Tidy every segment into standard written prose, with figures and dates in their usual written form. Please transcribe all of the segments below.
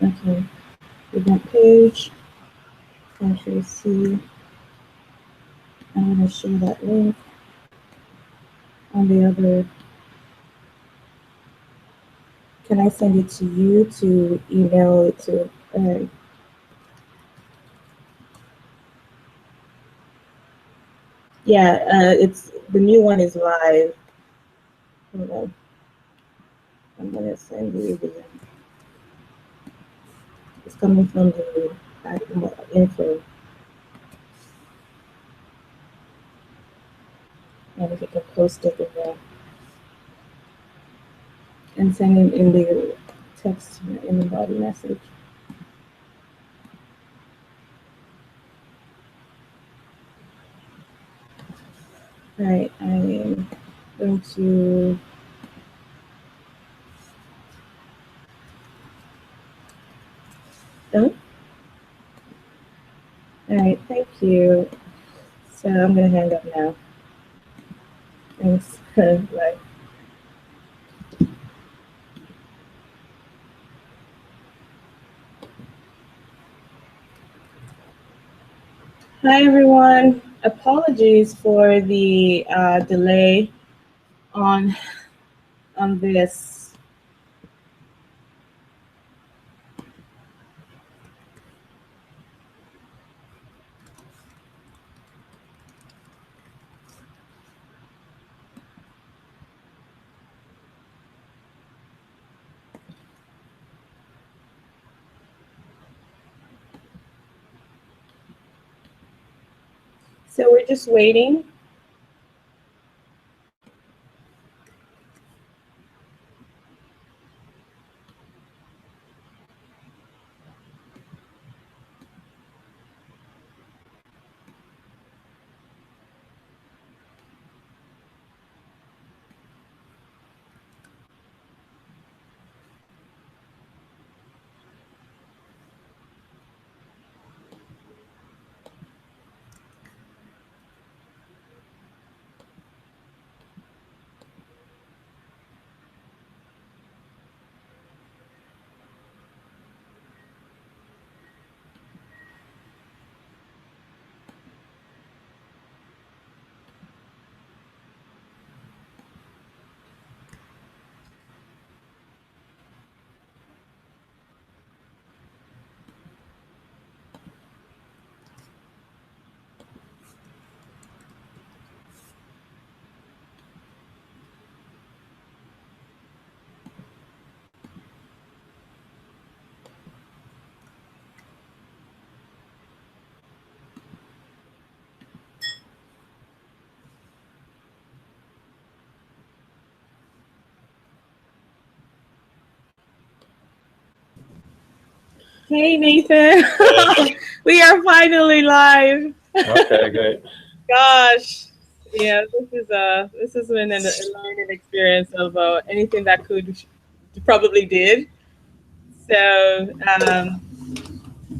Okay, event page. Actually, see. I'm going to share that link on the other. Can I send it to you to email it to? Yeah, it's the new one is live. Hold on. I'm gonna send you the. It's coming from the info, and if you can post it in there and send it in the text in the body message. All right, I am going to. Done. All right, thank you. So I'm gonna hang up now. Thanks. Bye. Hi everyone. Apologies for the delay on this. So we're just waiting. Hey Nathan, we are finally live. Okay, great. Gosh, yeah, this has been a learning experience of anything that could probably did. So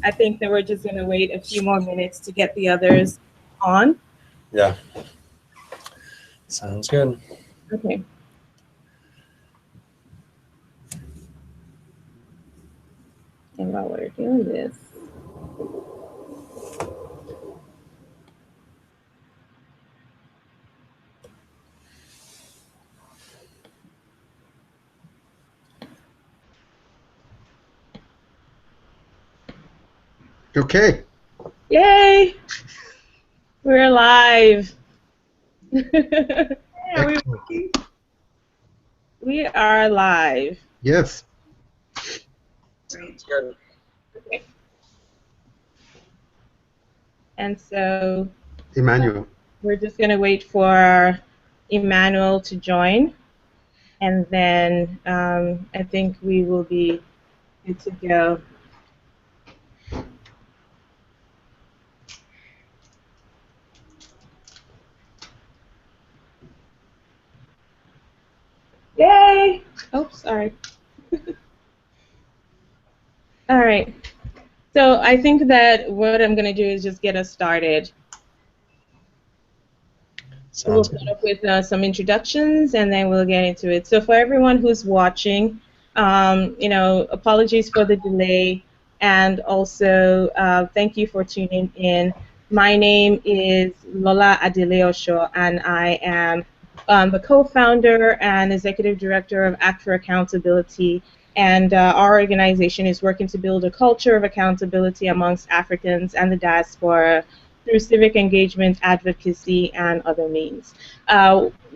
I think that we're just gonna wait a few more minutes to get the others on. Yeah, sounds good. Okay. And while we're doing this, Okay. yay, we're live. Yeah, Excellent. we are live. Yes. Sounds good. Okay. And so Emmanuel. we're just going to wait for Emmanuel to join, and then I think we will be good to go. Yay! Oh, sorry. All right. So I think that what I'm going to do is just get us started. So we'll Sounds start good. off with some introductions, and then we'll get into it. So for everyone who's watching, Apologies for the delay, and also thank you for tuning in. My name is Lola Adedeosho, and I am the co-founder and executive director of Act for Accountability. And our organization is working to build a culture of accountability amongst Africans and the diaspora through civic engagement, advocacy, and other means.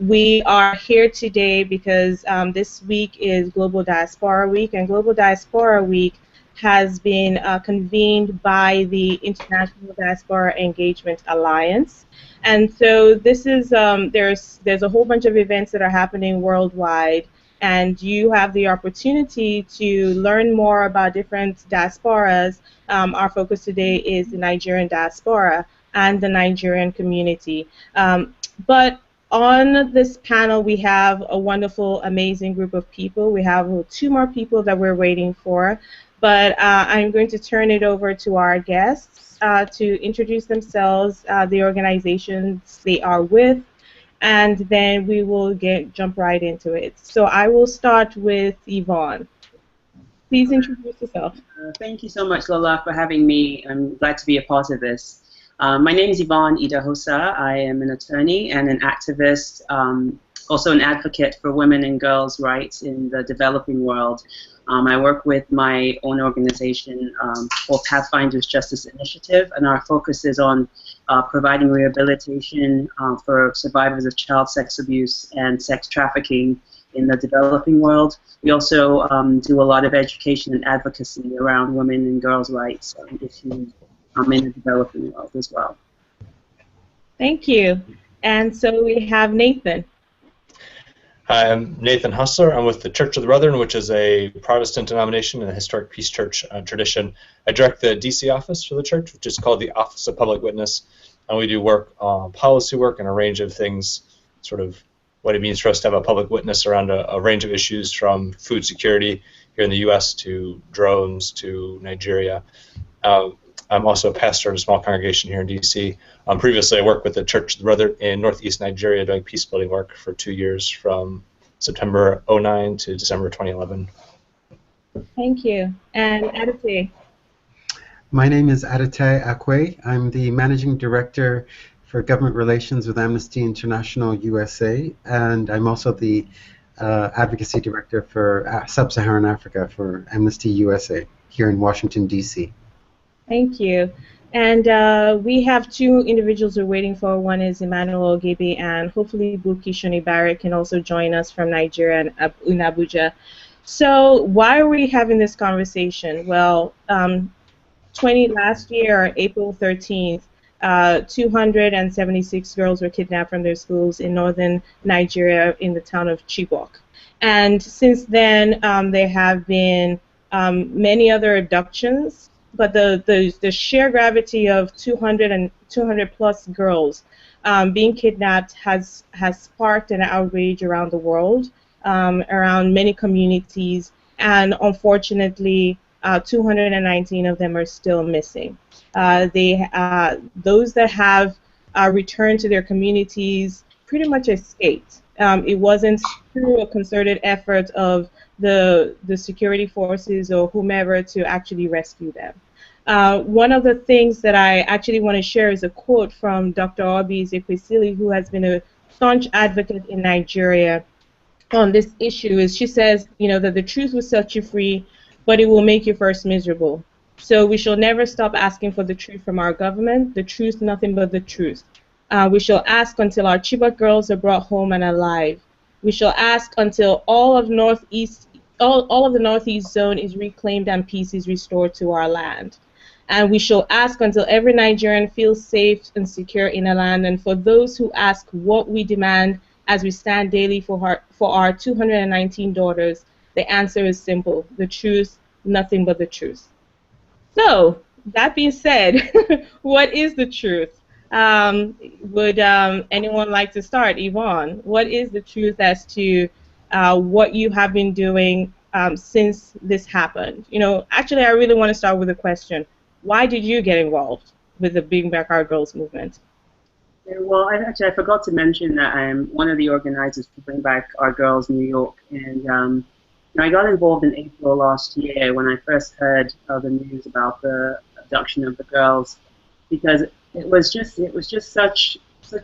We are here today because this week is Global Diaspora Week, and Global Diaspora Week has been convened by the International Diaspora Engagement Alliance. And so this is there's a whole bunch of events that are happening worldwide, and you have the opportunity to learn more about different diasporas. Our focus today is the Nigerian diaspora and the Nigerian community. But on this panel, we have a wonderful, amazing group of people. We have two more people that we're waiting for, but I'm going to turn it over to our guests to introduce themselves, the organizations they are with, and then we will jump right into it. So I will start with Yvonne. Please introduce yourself. Thank you so much, Lola, for having me. I'm glad to be a part of this. My name is Yvonne Idahosa. I am an attorney and an activist, also an advocate for women and girls' rights in the developing world. I work with my own organization called Pathfinders Justice Initiative, and our focus is on providing rehabilitation for survivors of child sex abuse and sex trafficking in the developing world. We also do a lot of education and advocacy around women and girls' rights issues in the developing world as well. Thank you. And so we have Nathan. Hi, I'm Nathan Hustler. I'm with the Church of the Brethren, which is a Protestant denomination in the historic Peace Church tradition. I direct the DC office for the church, which is called the Office of Public Witness, and we do work, policy work, and a range of things, sort of what it means for us to have a public witness around a range of issues, from food security here in the U.S. to drones to Nigeria. I'm also a pastor in a small congregation here in D.C. Previously, I worked with the Church of the Brethren in Northeast Nigeria doing peace-building work for 2 years, from September 2009 to December 2011. Thank you. And Adite. My name is Adite Akwe. I'm the Managing Director for Government Relations with Amnesty International USA, and I'm also the Advocacy Director for Sub-Saharan Africa for Amnesty USA here in Washington, D.C. Thank you. And we have two individuals we're waiting for. One is Emmanuel Ogebe, and hopefully Buki Shonibare can also join us from Nigeria and in Abuja. So why are we having this conversation? Well, last year, April 13th, 276 girls were kidnapped from their schools in northern Nigeria in the town of Chibok. And since then, there have been many other abductions, but the sheer gravity of 200 plus girls being kidnapped has sparked an outrage around the world, around many communities, and unfortunately, 219 of them are still missing. Those that have returned to their communities pretty much escaped. It wasn't through a concerted effort of the security forces or whomever to actually rescue them. One of the things that I actually want to share is a quote from Dr. Obi Ezekwesili, who has been a staunch advocate in Nigeria on this issue. Is she says, that the truth will set you free, but it will make you first miserable. So we shall never stop asking for the truth from our government. The truth, nothing but the truth. We shall ask until our Chibok girls are brought home and alive. We shall ask until all of the Northeast zone is reclaimed and peace is restored to our land. And we shall ask until every Nigerian feels safe and secure in a land. And for those who ask what we demand as we stand daily for our 219 daughters, the answer is simple: the truth, nothing but the truth. So, that being said, what is the truth? Would anyone like to start? Yvonne, what is the truth as to what you have been doing since this happened? Actually, I really want to start with a question. Why did you get involved with the Bringbackourgirls movement? Well, I forgot to mention that I'm one of the organizers for Bring Back Our Girls New York, and I got involved in April last year when I first heard the news about the abduction of the girls, because it was just such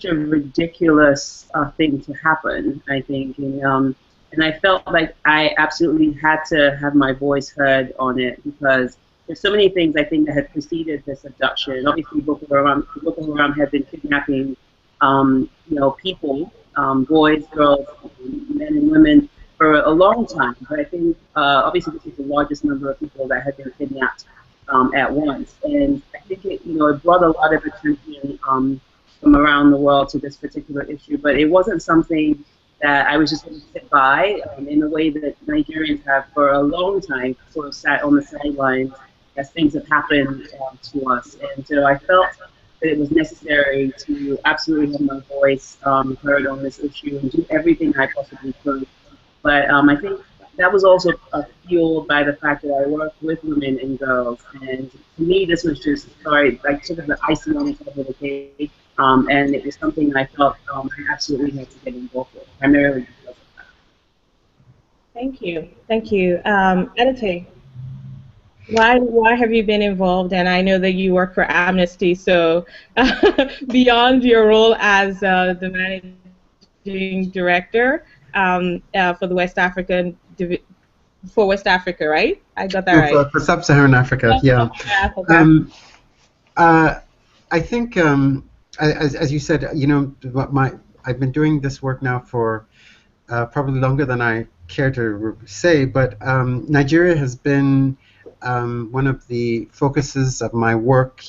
a ridiculous thing to happen. I think, and I felt like I absolutely had to have my voice heard on it, because there's so many things I think that had preceded this abduction. Obviously, Boko Haram had been kidnapping, people, boys, girls, men, and women for a long time. But I think obviously this is the largest number of people that had been kidnapped at once, and I think it brought a lot of attention from around the world to this particular issue. But it wasn't something that I was just going to sit by in the way that Nigerians have for a long time, sort of sat on the sidelines as things have happened to us. And so I felt that it was necessary to absolutely have my voice heard on this issue and do everything I possibly could. But I think that was also fueled by the fact that I work with women and girls. And to me, this was just, like sort of the icing on the top of the cake. And it was something I felt I absolutely had to get involved with, primarily because of that. Thank you. Thank you. Adite, why have you been involved? And I know that you work for Amnesty, so beyond your role as the managing director for the West Africa, right? I got that Oh, right. for Sub-Saharan Africa, yeah. Africa. I think, as you said, I've been doing this work now for probably longer than I care to say, but Nigeria has been one of the focuses of my work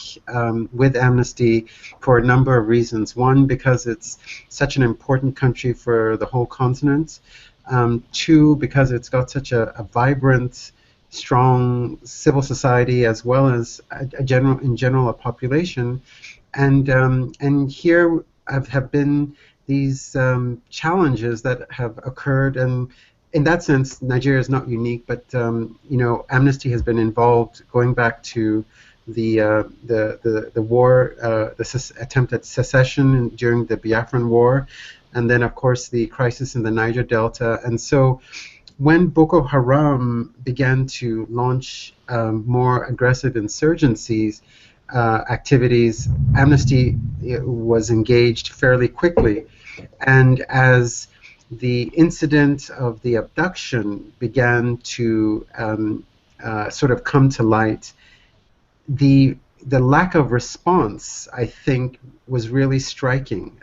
with Amnesty for a number of reasons. One, because it's such an important country for the whole continent. Two, because it's got such a vibrant, strong civil society, as well as a general population, and here have been these challenges that have occurred, and in that sense, Nigeria is not unique. But Amnesty has been involved going back to the war, the attempt at secession during the Biafran War, and then of course the crisis in the Niger Delta. And so when Boko Haram began to launch more aggressive insurgencies activities, Amnesty was engaged fairly quickly. And as the incident of the abduction began to sort of come to light, the lack of response, I think, was really striking.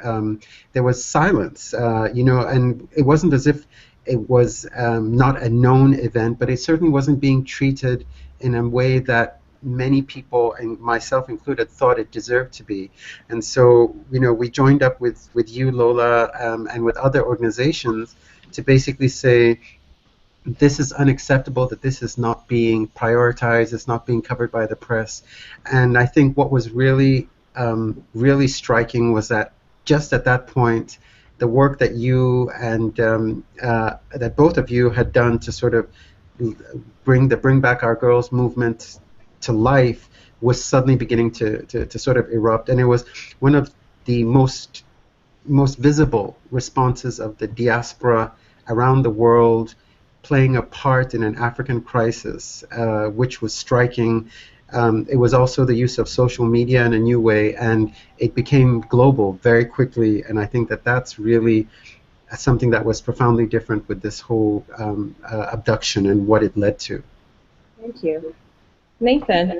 There was silence, and it wasn't as if it was not a known event, but it certainly wasn't being treated in a way that many people, and myself included, thought it deserved to be. And so, we joined up with you, Lola, and with other organizations to basically say, this is unacceptable, that this is not being prioritized, it's not being covered by the press. And I think what was really, really striking was that just at that point, the work that you and that both of you had done to sort of bring Back Our Girls movement to life was suddenly beginning to sort of erupt. And it was one of the most visible responses of the diaspora around the world playing a part in an African crisis, which was striking. It was also the use of social media in a new way, and it became global very quickly. And I think that that's really something that was profoundly different with this whole abduction and what it led to. Thank you. Nathan?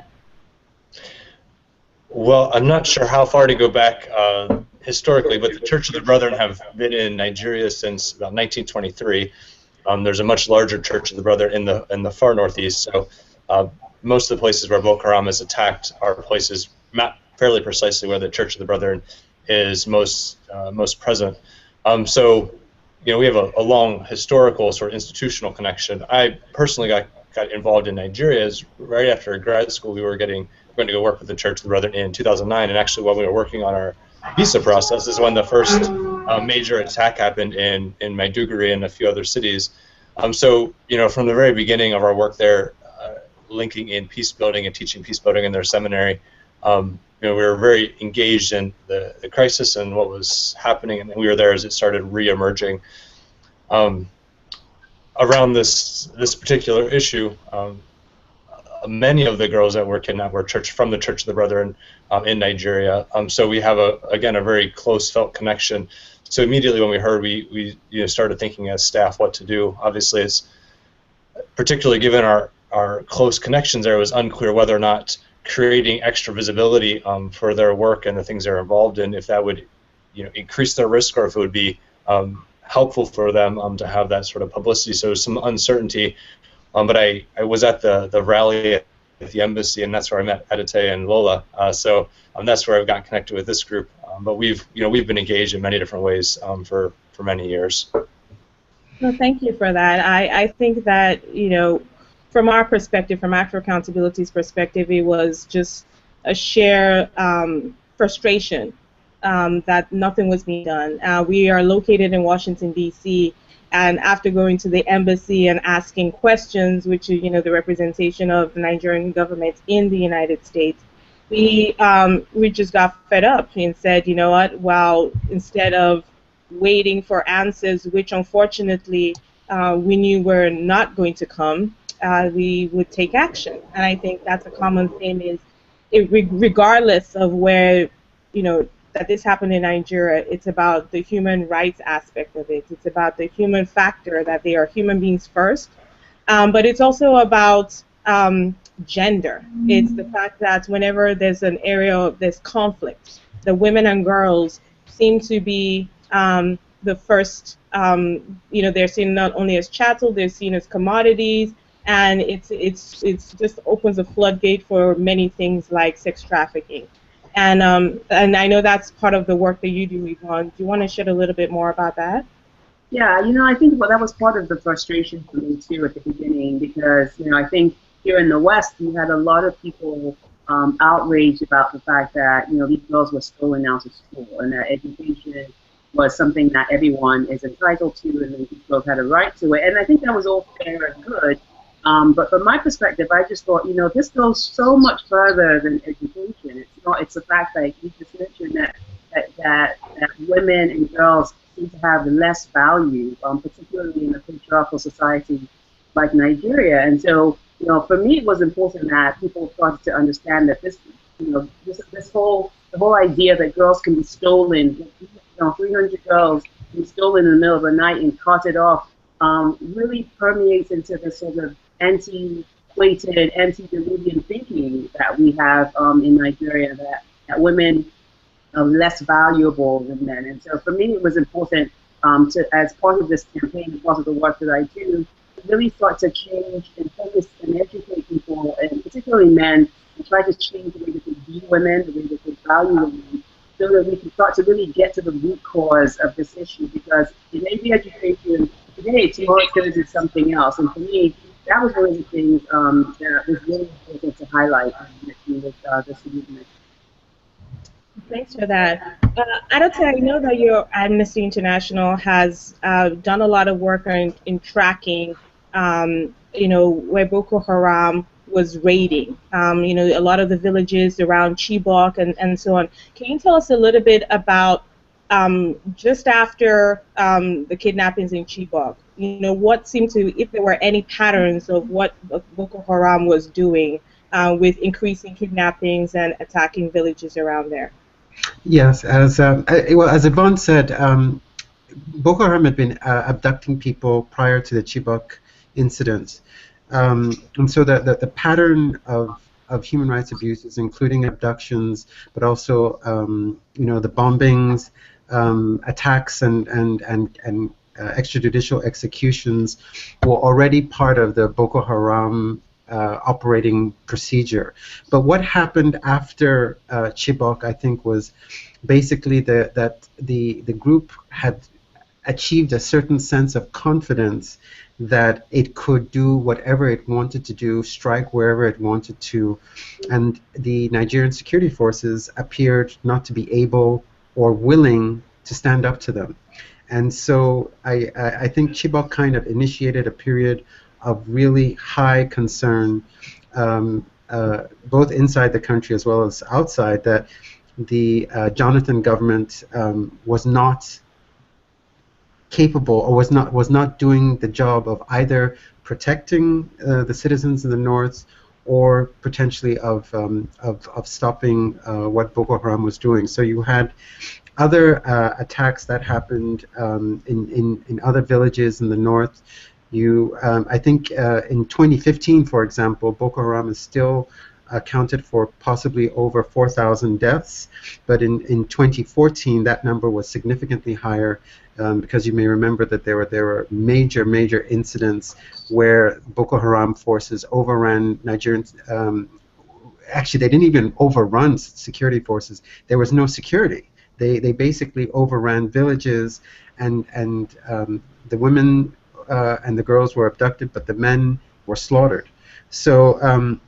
Well, I'm not sure how far to go back historically, but the Church of the Brethren have been in Nigeria since about 1923. There's a much larger Church of the Brethren in the far northeast, so most of the places where Boko Haram is attacked are places mapped fairly precisely where the Church of the Brethren is most present. So, we have a long historical sort of institutional connection. I personally got involved in Nigeria right after grad school. We were going to go work with the Church of the Brethren in 2009, and actually while we were working on our visa process is when the first major attack happened in Maiduguri and a few other cities. So, from the very beginning of our work there, linking in peace building and teaching peace building in their seminary, we were very engaged in the crisis and what was happening, and we were there as it started re-emerging. around this particular issue, many of the girls that were kidnapped were from the Church of the Brethren in Nigeria. So we have again a very close felt connection. So immediately when we heard, we started thinking as staff what to do. Obviously, it's particularly given our close connections there, it was unclear whether or not creating extra visibility for their work and the things they're involved in, if that would increase their risk or if it would be helpful for them to have that sort of publicity. So there's some uncertainty. But I was at the rally at the embassy, and that's where I met Adite and Lola. So that's where I've gotten connected with this group. But we've been engaged in many different ways for many years. Well, thank you for that. I think that, from our perspective, from Afro Accountability's perspective, it was just a shared frustration that nothing was being done. We are located in Washington, D.C., and after going to the embassy and asking questions, which is, the representation of the Nigerian government in the United States, we just got fed up and said, you know what, well, instead of waiting for answers, which unfortunately we knew were not going to come, we would take action. And I think that's a common theme, is regardless of where, that this happened in Nigeria, it's about the human rights aspect of it. It's about the human factor, that they are human beings first. But it's also about gender. It's the fact that whenever there's an area of this conflict, the women and girls seem to be the first, they're seen not only as chattel, they're seen as commodities, and it's just opens a floodgate for many things like sex trafficking. And I know that's part of the work that you do, Yvonne. Do you want to shed a little bit more about that? Yeah, I think that was part of the frustration for me too at the beginning, because I think here in the West we had a lot of people outraged about the fact that these girls were stolen out of school, and that education was something that everyone is entitled to, and these girls had a right to it. And I think that was all fair and good. But from my perspective, I just thought, this goes so much further than education. It's the fact that you just mentioned that women and girls seem to have less value, particularly in a patriarchal society like Nigeria. And so, for me, it was important that people started to understand that the whole idea that girls can be stolen, 300 girls can be stolen in the middle of the night and carted off, really permeates into this sort of antiquated, antediluvian thinking that we have in Nigeria, that women are less valuable than men. And so for me, it was important to, as part of this campaign, and part of the work that I do, really start to change and focus and educate people, and particularly men, and try to change the way that they view women, the way that they value women, so that we can start to really get to the root cause of this issue. Because it may be education today, tomorrow it's going to be something else. And for me, that was one of the things that was really important to highlight with this movement. Thanks for that. Adite, I know that your Amnesty International has done a lot of work in tracking, where Boko Haram was raiding, a lot of the villages around Chibok and so on. Can you tell us a little bit about just after the kidnappings in Chibok, what seemed to, if there were any patterns of what Boko Haram was doing with increasing kidnappings and attacking villages around there? Yes, as Yvonne said, Boko Haram had been abducting people prior to the Chibok incidents, and so the pattern of human rights abuses, including abductions, but also the bombings, attacks, and extrajudicial executions were already part of the Boko Haram operating procedure. But what happened after Chibok, I think, was basically that the group had achieved a certain sense of confidence that it could do whatever it wanted to do, strike wherever it wanted to, and the Nigerian security forces appeared not to be able or willing to stand up to them. And so I think Chibok kind of initiated a period of really high concern, both inside the country as well as outside, that the Jonathan government was not capable, or was not doing the job of either protecting the citizens in the north, or potentially of stopping what Boko Haram was doing. So you had other attacks that happened in other villages in the north. I think in 2015, for example, Boko Haram is still accounted for possibly over 4,000 deaths, but in 2014 that number was significantly higher, because you may remember that there were major incidents where Boko Haram forces overran Nigerian. Actually, they didn't even overrun security forces. There was no security. They basically overran villages, and the women and the girls were abducted, but the men were slaughtered. So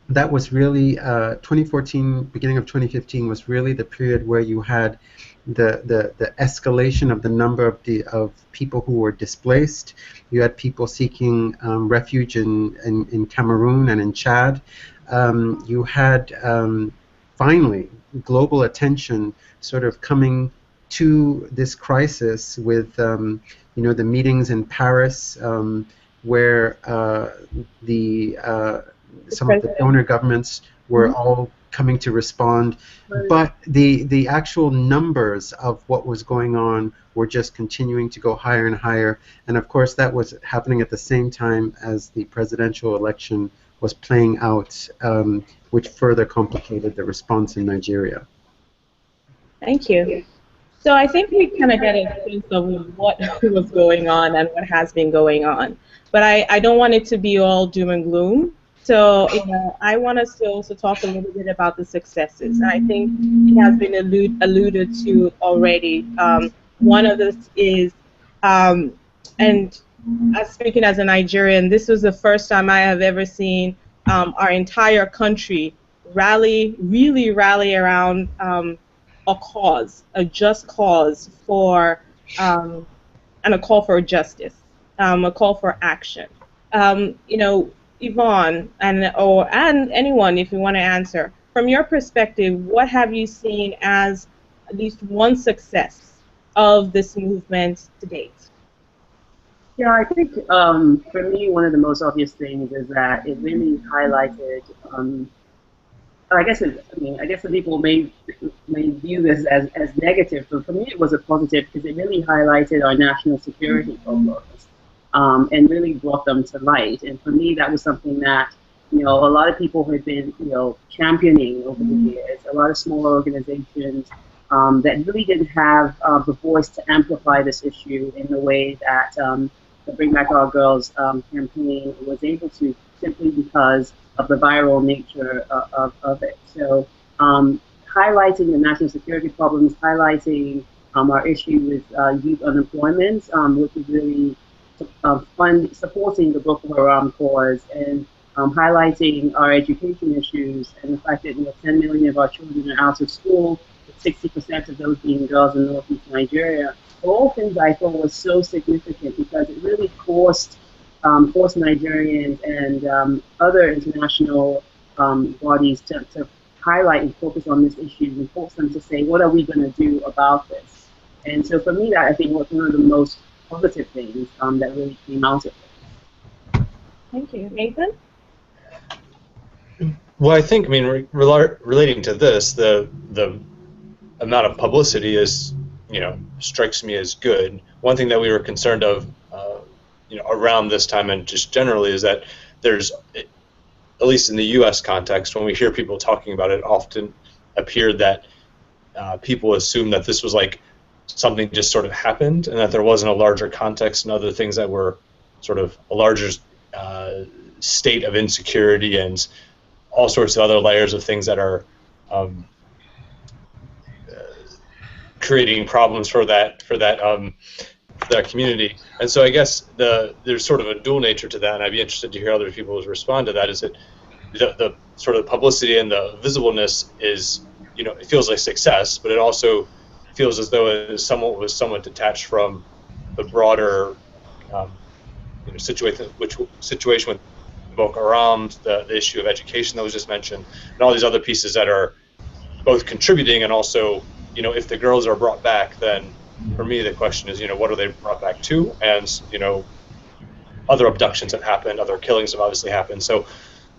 that was really 2014, beginning of 2015 was really the period where you had the escalation of the number of people who were displaced. You had people seeking refuge in Cameroon and in Chad. You had finally global attention sort of coming to this crisis with the meetings in Paris, where some of the donor governments were all coming to respond, but the actual numbers of what was going on were just continuing to go higher and higher. And of course, that was happening at the same time as the presidential election was playing out, which further complicated the response in Nigeria. Thank you. So I think we kind of get a sense of what was going on and what has been going on. But I don't want it to be all doom and gloom. So I want us to also talk a little bit about the successes. And I think it has been alluded to already. One of this is, and speaking as a Nigerian, this was the first time I have ever seen our entire country really rally around a cause, a just cause for, and a call for justice, a call for action. Yvonne, and anyone, if you want to answer, from your perspective, what have you seen as at least one success of this movement to date? Yeah, I think for me, one of the most obvious things is that it really highlighted. I guess some people may view this as negative, but for me it was a positive because it really highlighted our national security problems and really brought them to light. And for me, that was something that a lot of people had been championing over the years. A lot of smaller organizations that really didn't have the voice to amplify this issue in the way that the Bringbackourgirls campaign was able to, simply because of the viral nature of it. So highlighting the national security problems, highlighting our issue with youth unemployment, which is really supporting the Boko Haram cause, and highlighting our education issues and the fact that 10 million of our children are out of school, with 60% of those being girls in northeast Nigeria. All things I thought was so significant because it really forced Nigerians and other international bodies to highlight and focus on this issue and force them to say, what are we going to do about this? And so for me, that I think was one of the most positive things that really came out of it. Thank you. Nathan? Well, I think, relating to this, the amount of publicity is, strikes me as good. One thing that we were concerned of, around this time and just generally, is that there's, at least in the U.S. context, when we hear people talking about it, often appeared that people assume that this was like something just sort of happened and that there wasn't a larger context and other things that were sort of a larger state of insecurity and all sorts of other layers of things that are creating problems for that community. And so I guess there's sort of a dual nature to that, and I'd be interested to hear other people respond to that. Is it the sort of publicity and the visibleness is, it feels like success, but it also feels as though it was somewhat detached from the broader situation with Boko Haram, the issue of education that was just mentioned, and all these other pieces that are both contributing and also, if the girls are brought back, then for me, the question is, what are they brought back to? And, other abductions have happened, other killings have obviously happened. So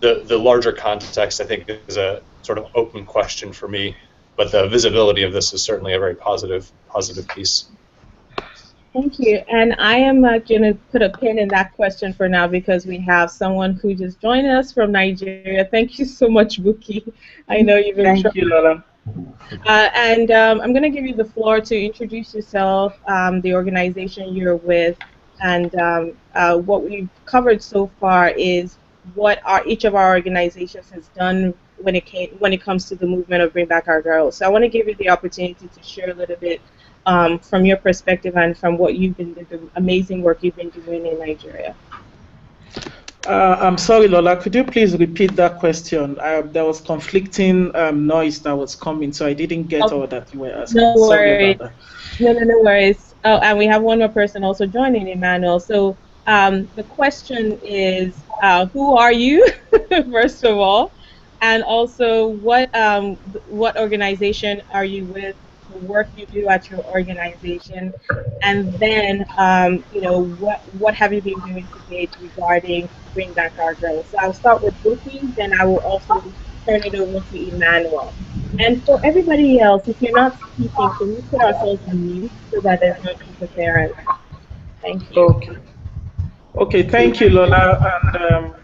the larger context, I think, is a sort of open question for me. But the visibility of this is certainly a very positive piece. Thank you. And I am going to put a pin in that question for now because we have someone who just joined us from Nigeria. Thank you so much, Buki. I know you've been Thank you, Lola. And I'm going to give you the floor to introduce yourself, the organization you're with, and what we've covered so far is what each of our organizations has done when it comes to the movement of Bring Back Our Girls. So I want to give you the opportunity to share a little bit from your perspective and from what the amazing work you've been doing in Nigeria. I'm sorry, Lola. Could you please repeat that question? There was conflicting noise that was coming, so I didn't get all that you were asking. No Sorry worries. about No that. worries. Oh, and we have one more person also joining, Emmanuel. So the question is, who are you, first of all, and also what organization are you with? The work you do at your organization, and then what have you been doing to date regarding Bring Back Our Girls? So I'll start with Buki, then I will also turn it over to Emmanuel. And for everybody else, if you're not speaking, can we put ourselves on mute so that there's no interference? Thank you. Okay. Okay. Thank you, Lola,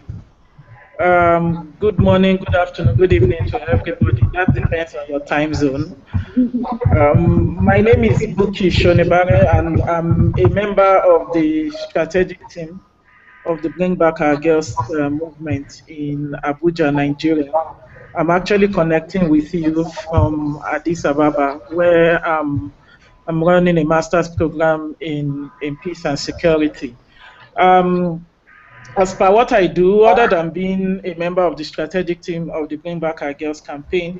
and good morning, good afternoon, good evening to everybody. That depends on your time zone. My name is Buki Shonebare, and I'm a member of the strategic team of the Bring Back Our Girls movement in Abuja, Nigeria. I'm actually connecting with you from Addis Ababa, where I'm running a master's program in peace and security. As per what I do, other than being a member of the strategic team of the Bring Back Our Girls campaign,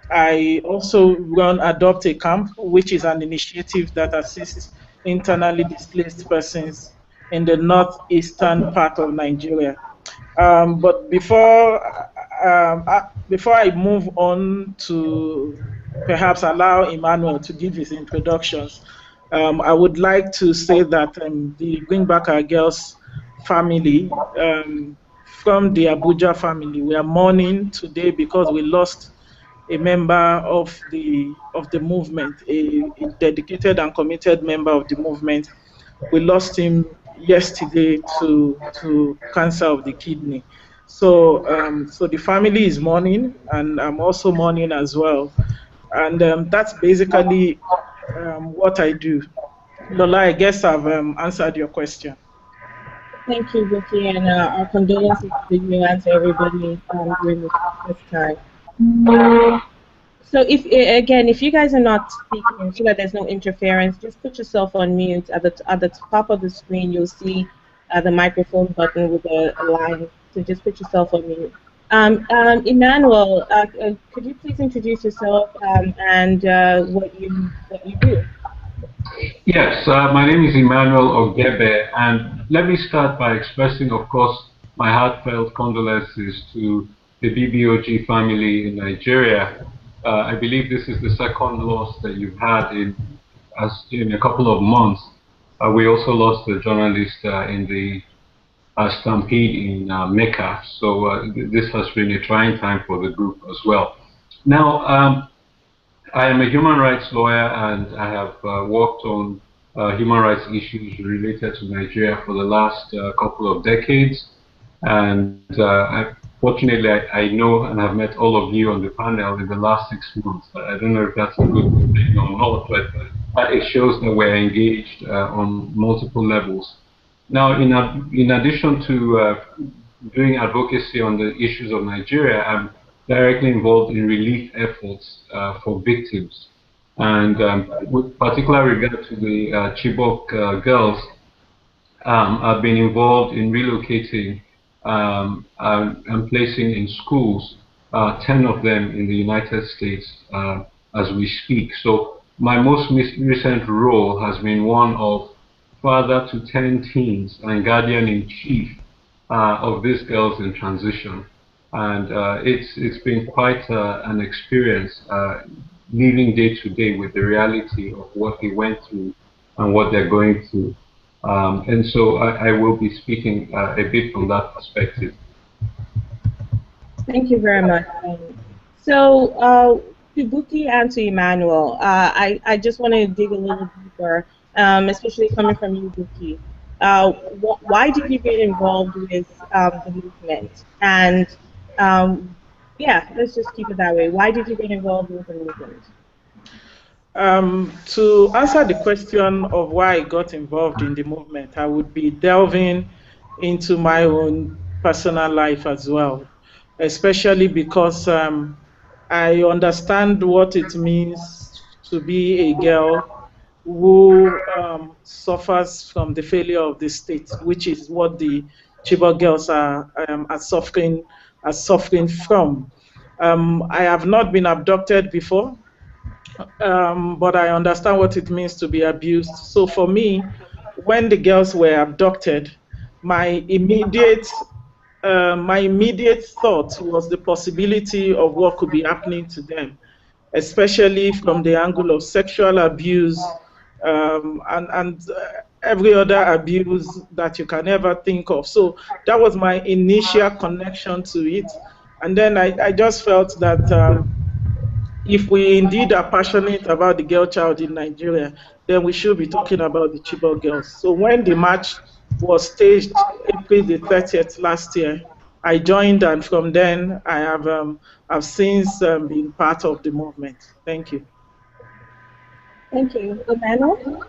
I also run Adopt a Camp, which is an initiative that assists internally displaced persons in the northeastern part of Nigeria. But before I move on to perhaps allow Emmanuel to give his introductions, I would like to say that the Bring Back Our Girls family, from the Abuja family, we are mourning today because we lost a member of the movement, a dedicated and committed member of the movement. We lost him yesterday to cancer of the kidney. So so the family is mourning, and I'm also mourning as well. And that's basically what I do. Lola, I guess I've answered your question. Thank you, Vicky, and our condolences to you and to everybody during this time. So if you guys are not speaking, so that there's no interference, just put yourself on mute. At the top of the screen, you'll see the microphone button with a line. So just put yourself on mute. Emmanuel, could you please introduce yourself and what you do? Yes, my name is Emmanuel Ogebe, and let me start by expressing, of course, my heartfelt condolences to the BBOG family in Nigeria. I believe this is the second loss that you've had in a couple of months. We also lost a journalist in the stampede in Mecca, so this has been a trying time for the group as well. Now, I am a human rights lawyer, and I have worked on human rights issues related to Nigeria for the last couple of decades. And fortunately, I know and have met all of you on the panel in the last 6 months. I don't know if that's a good thing or not, but it shows that we're engaged on multiple levels. Now, in addition to doing advocacy on the issues of Nigeria, I'm directly involved in relief efforts for victims. And with particular regard to the Chibok girls, I've been involved in relocating and placing in schools 10 of them in the United States as we speak. So my most recent role has been one of father to 10 teens and guardian-in-chief of these girls in transition. And it's been quite an experience living day to day with the reality of what they went through and what they're going through. And so I will be speaking a bit from that perspective. Thank you very much. So, to Buki and to Emmanuel, I just want to dig a little deeper, especially coming from you, Buki. Why did you get involved with the movement? And yeah, let's just keep it that way. Why did you get involved with the movement? To answer the question of why I got involved in the movement, I would be delving into my own personal life as well, especially because I understand what it means to be a girl who suffers from the failure of the state, which is what the Chibok girls are suffering from. I have not been abducted before, but I understand what it means to be abused. So for me, when the girls were abducted, my immediate my immediate thought was the possibility of what could be happening to them, especially from the angle of sexual abuse, and every other abuse that you can ever think of. So that was my initial connection to it. And then I just felt that if we indeed are passionate about the girl child in Nigeria, then we should be talking about the Chibok girls. So when the march was staged April the 30th last year, I joined, and from then I've since been part of the movement. Thank you. Thank you. Emmanuel?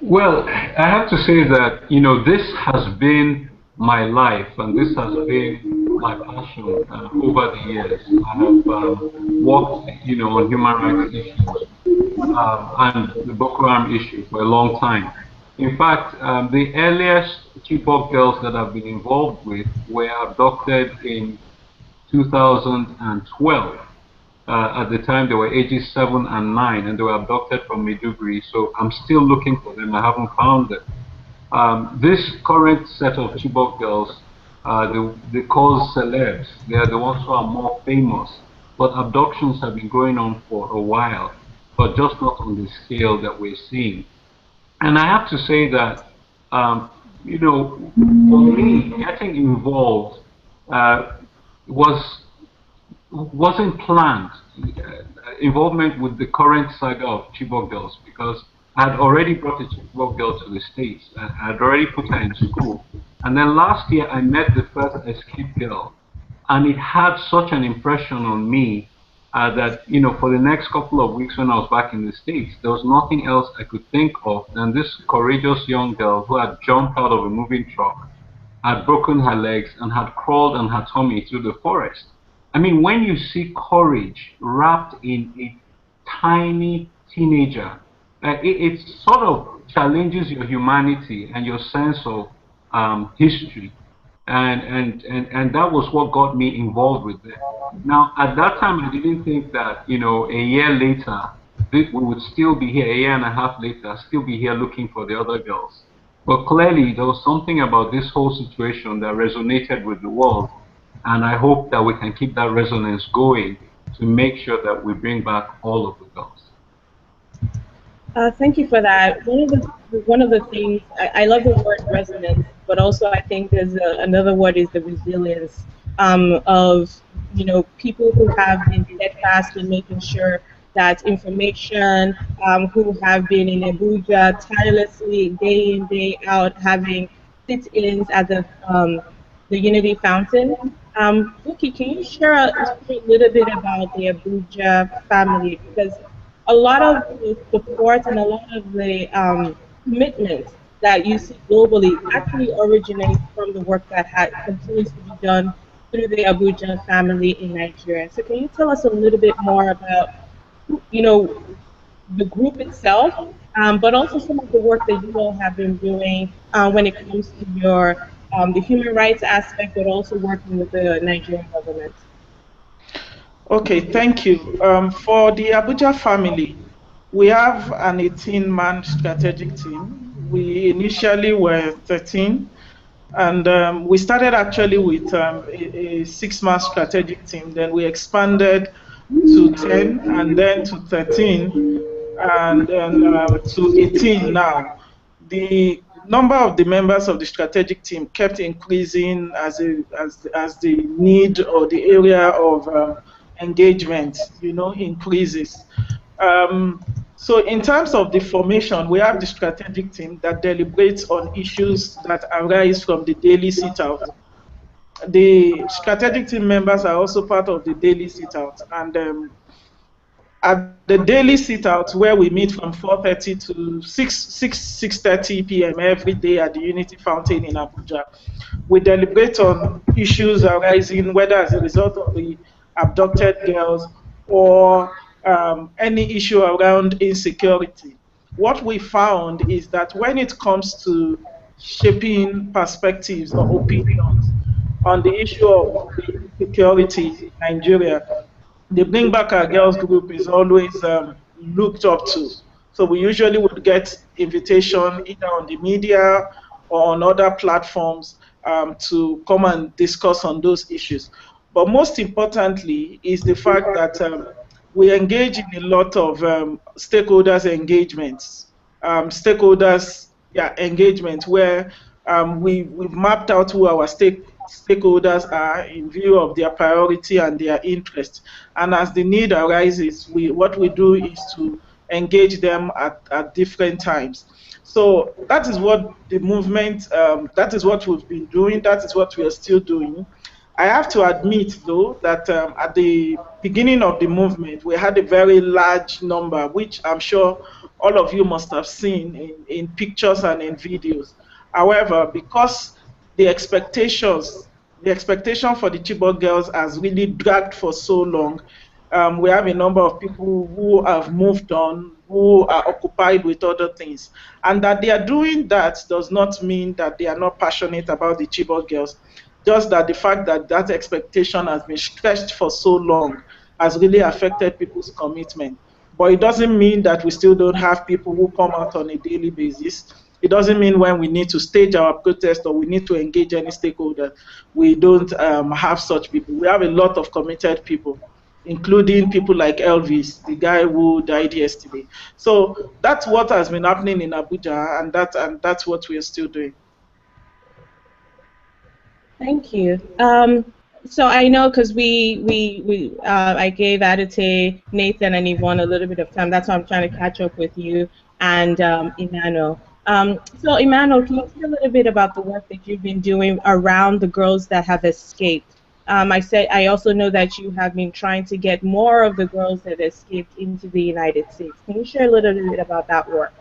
Well, I have to say that, this has been my life and this has been my passion over the years. I have worked, on human rights issues and the Boko Haram issue for a long time. In fact, the earliest Chibok girls that I've been involved with were abducted in 2012. At the time, they were ages 7 and 9, and they were abducted from Maiduguri. So I'm still looking for them. I haven't found them. This current set of Chibok girls, they call celebs. They are the ones who are more famous. But abductions have been going on for a while, but just not on the scale that we're seeing. And I have to say that, for me, getting involved was wasn't planned. Involvement with the current saga of Chibok girls, because I had already brought a Chibok girl to the States. I had already put her in school. And then last year I met the first escaped girl. And it had such an impression on me that, for the next couple of weeks when I was back in the States, there was nothing else I could think of than this courageous young girl who had jumped out of a moving truck, had broken her legs, and had crawled on her tummy through the forest. I mean, when you see courage wrapped in a tiny teenager, it sort of challenges your humanity and your sense of history. And that was what got me involved with it. Now, at that time, I didn't think that, a year later, we would still be here, a year and a half later, still be here looking for the other girls. But clearly, there was something about this whole situation that resonated with the world. And I hope that we can keep that resonance going to make sure that we bring back all of the girls. Thank you for that. One of the things I love the word resonance, but also I think there's another word is the resilience of people who have been steadfast in making sure that information, who have been in Abuja tirelessly day in day out having sit-ins at the Unity Fountain. Buki, can you share a little bit about the Abuja family, because a lot of the support and a lot of the commitment that you see globally actually originates from the work that continues to be done through the Abuja family in Nigeria. So can you tell us a little bit more about, you know, the group itself, but also some of the work that you all have been doing when it comes to your the human rights aspect, but also working with the Nigerian government? Okay, thank you. For the Abuja family, we have an 18-man strategic team. We initially were 13, and we started actually with a 6-man strategic team. Then we expanded to 10 and then to 13. and then to 18 now. The number of the members of the strategic team kept increasing as the need or the area of engagement, increases. So in terms of the formation, we have the strategic team that deliberates on issues that arise from the daily sit-out. The strategic team members are also part of the daily sit-out, and at the daily sit-out where we meet from 4:30 to 6:30 p.m. every day at the Unity Fountain in Abuja, we deliberate on issues arising whether as a result of the abducted girls or any issue around insecurity. What we found is that when it comes to shaping perspectives or opinions on the issue of the insecurity in Nigeria, the Bring Back Our Girls group is always looked up to. So we usually would get invitation either on the media or on other platforms to come and discuss on those issues. But most importantly is the fact that we engage in a lot of stakeholders engagements, engagement where we've mapped out who our stakeholders are in view of their priority and their interest. And as the need arises, what we do is to engage them at different times. So that is what the movement, that is what we've been doing, that is what we are still doing. I have to admit, though, that at the beginning of the movement, we had a very large number, which I'm sure all of you must have seen in pictures and in videos. However, because the expectation for the Chibok girls has really dragged for so long, we have a number of people who have moved on, who are occupied with other things. And that they are doing that does not mean that they are not passionate about the Chibok girls. Just that the fact that that expectation has been stretched for so long has really affected people's commitment. But it doesn't mean that we still don't have people who come out on a daily basis. It doesn't mean when we need to stage our protest or we need to engage any stakeholder, we don't have such people. We have a lot of committed people, including people like Elvis, the guy who died yesterday. So that's what has been happening in Abuja, and that's what we are still doing. Thank you. So I know because I gave Adite, Nathan, and Yvonne a little bit of time. That's why I'm trying to catch up with you and Emmanuel. So Emmanuel, can you tell a little bit about the work that you've been doing around the girls that have escaped? I also know that you have been trying to get more of the girls that escaped into the United States. Can you share a little bit about that work?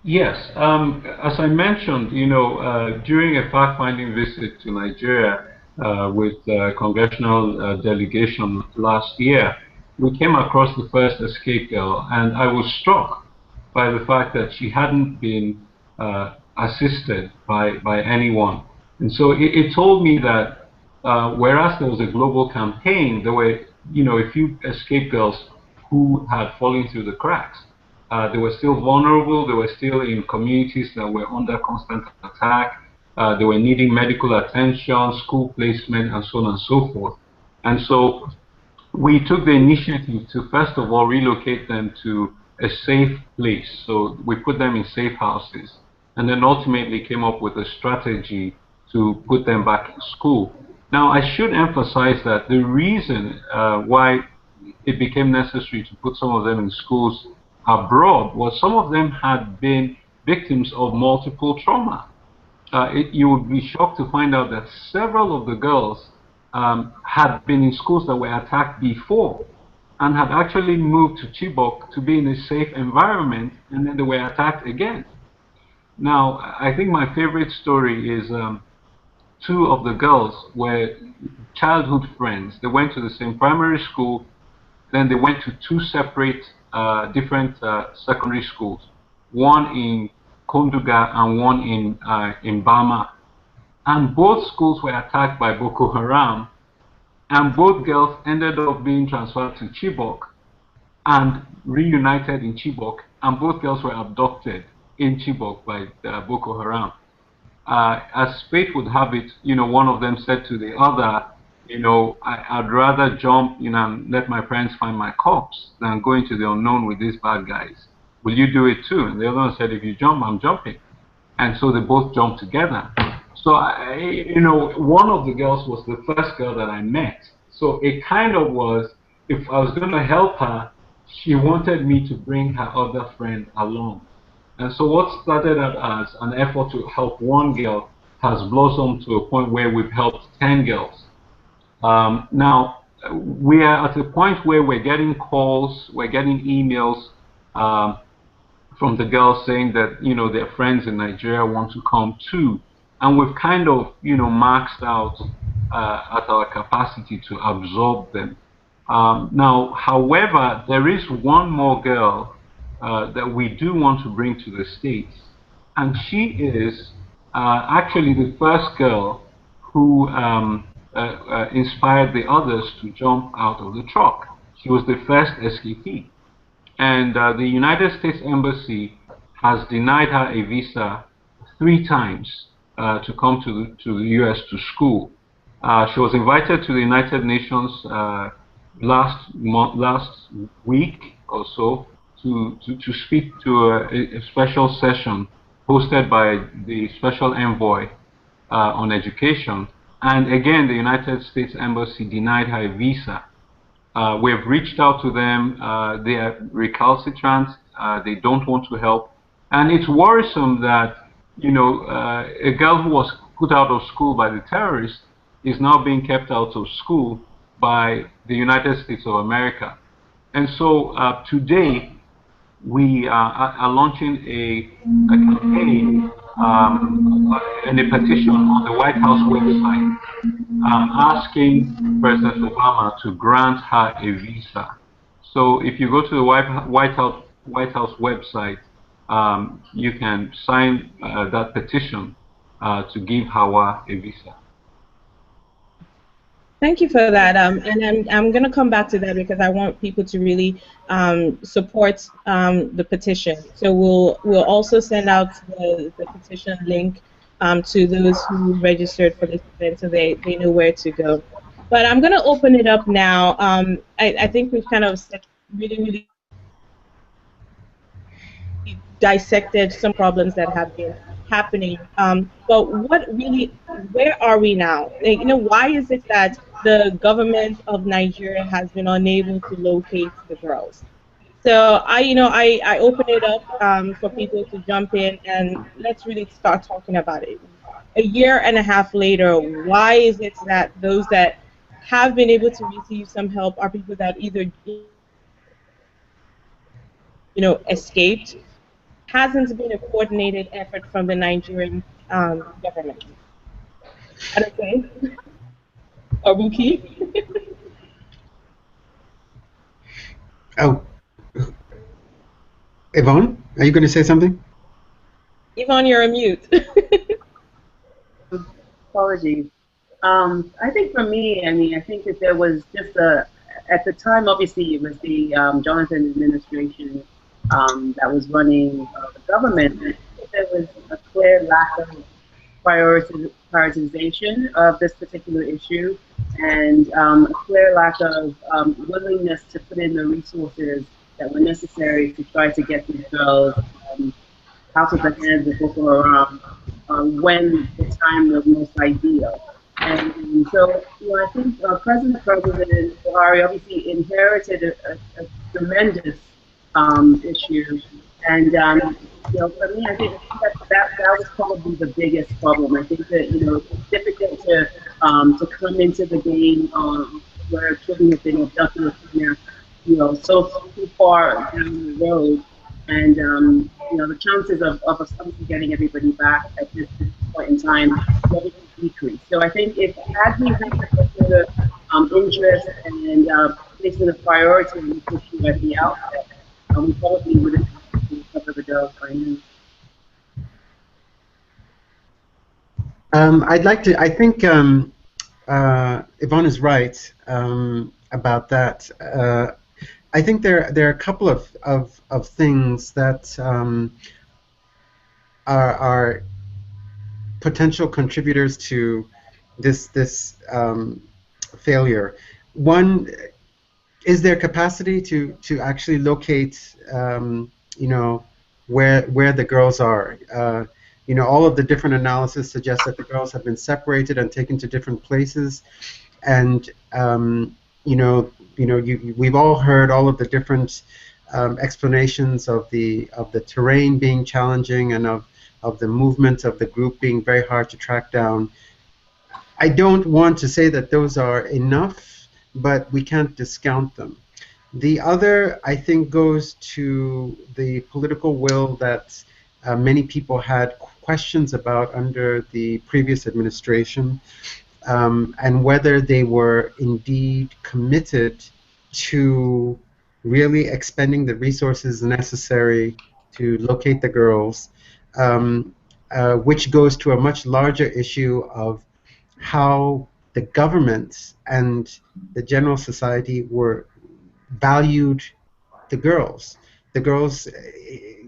Yes, as I mentioned, during a fact-finding visit to Nigeria with the congressional delegation last year, we came across the first escape girl, and I was struck by the fact that she hadn't been assisted by anyone. And so it told me that whereas there was a global campaign, there were, a few escape girls who had fallen through the cracks. They were still vulnerable. They were still in communities that were under constant attack. They were needing medical attention, school placement, and so on and so forth. And so we took the initiative to, first of all, relocate them to a safe place. So we put them in safe houses, and then ultimately came up with a strategy to put them back in school. Now, I should emphasize that the reason why it became necessary to put some of them in schools abroad was some of them had been victims of multiple trauma. You would be shocked to find out that several of the girls had been in schools that were attacked before and had actually moved to Chibok to be in a safe environment, and then they were attacked again. Now, I think my favorite story is two of the girls were childhood friends. They went to the same primary school, then they went to two separate different secondary schools, one in Konduga and one in Bama. And both schools were attacked by Boko Haram, and both girls ended up being transferred to Chibok and reunited in Chibok, and both girls were abducted in Chibok by Boko Haram. As fate would have it, one of them said to the other, I'd rather jump, and let my parents find my corpse than go into the unknown with these bad guys. will you do it too? And the other one said, if you jump, I'm jumping. And so they both jumped together. So, one of the girls was the first girl that I met. So it kind of was, if I was going to help her, she wanted me to bring her other friend along. And so what started out as an effort to help one girl has blossomed to a point where we've helped 10 girls. Now, we are at a point where we're getting calls, we're getting emails from the girls saying that, their friends in Nigeria want to come too. And we've kind of, maxed out at our capacity to absorb them. Now, however, there is one more girl that we do want to bring to the States. And she is actually the first girl who inspired the others to jump out of the truck. She was the first escapee. And the United States Embassy has denied her a visa 3 times to come to the U.S. to school. She was invited to the United Nations last week or so to speak to a special session hosted by the Special Envoy on Education. And again, the United States Embassy denied her a visa. We've reached out to them. They are recalcitrant. They don't want to help. And it's worrisome that, a girl who was put out of school by the terrorists is now being kept out of school by the United States of America. And so today, we are launching a campaign and a petition on the White House website asking President Obama to grant her a visa. So if you go to the White House website, you can sign that petition to give Hawa a visa. Thank you for that. And I'm going to come back to that because I want people to really support the petition. So we'll also send out the petition link to those who registered for this event so they know where to go. But I'm going to open it up now. I think we've kind of really dissected some problems that have been happening. But where are we now? Why is it that the government of Nigeria has been unable to locate the girls? So I open it up for people to jump in and let's really start talking about it. A year and a half later, why is it that those that have been able to receive some help are people that either escaped? Hasn't been a coordinated effort from the Nigerian government. Okay. Abuki? Oh. Yvonne, are you going to say something? Yvonne, you're on mute. Apologies. I think for me, I think that there was just at the time, obviously, it was the Jonathan administration that was running the government. I think there was a clear lack of prioritization of this particular issue and a clear lack of willingness to put in the resources that were necessary to try to get these girls out of the hands of Boko Haram when the time was most ideal. And so, I think President Buhari obviously inherited a tremendous issue, and for me, I think that was probably the biggest problem. I think that it's difficult to come into the game where children have been abducted, so too far down the road, and the chances of us getting everybody back at this point in time really decrease. So I think if had we had particular interest and placement of priority on this issue at the outset, we probably would have covered the girls by now. I think Yvonne is right about that. I think there are a couple of things that are potential contributors to this failure. One is their capacity to actually locate where the girls are. All of the different analysis suggests that the girls have been separated and taken to different places, and we've all heard all of the different explanations of the terrain being challenging and of the movement of the group being very hard to track down. I don't want to say that those are enough, but we can't discount them. The other, I think, goes to the political will that many people had questions about under the previous administration, and whether they were indeed committed to really expending the resources necessary to locate the girls, which goes to a much larger issue of how the government and the general society were valued the girls. The girls,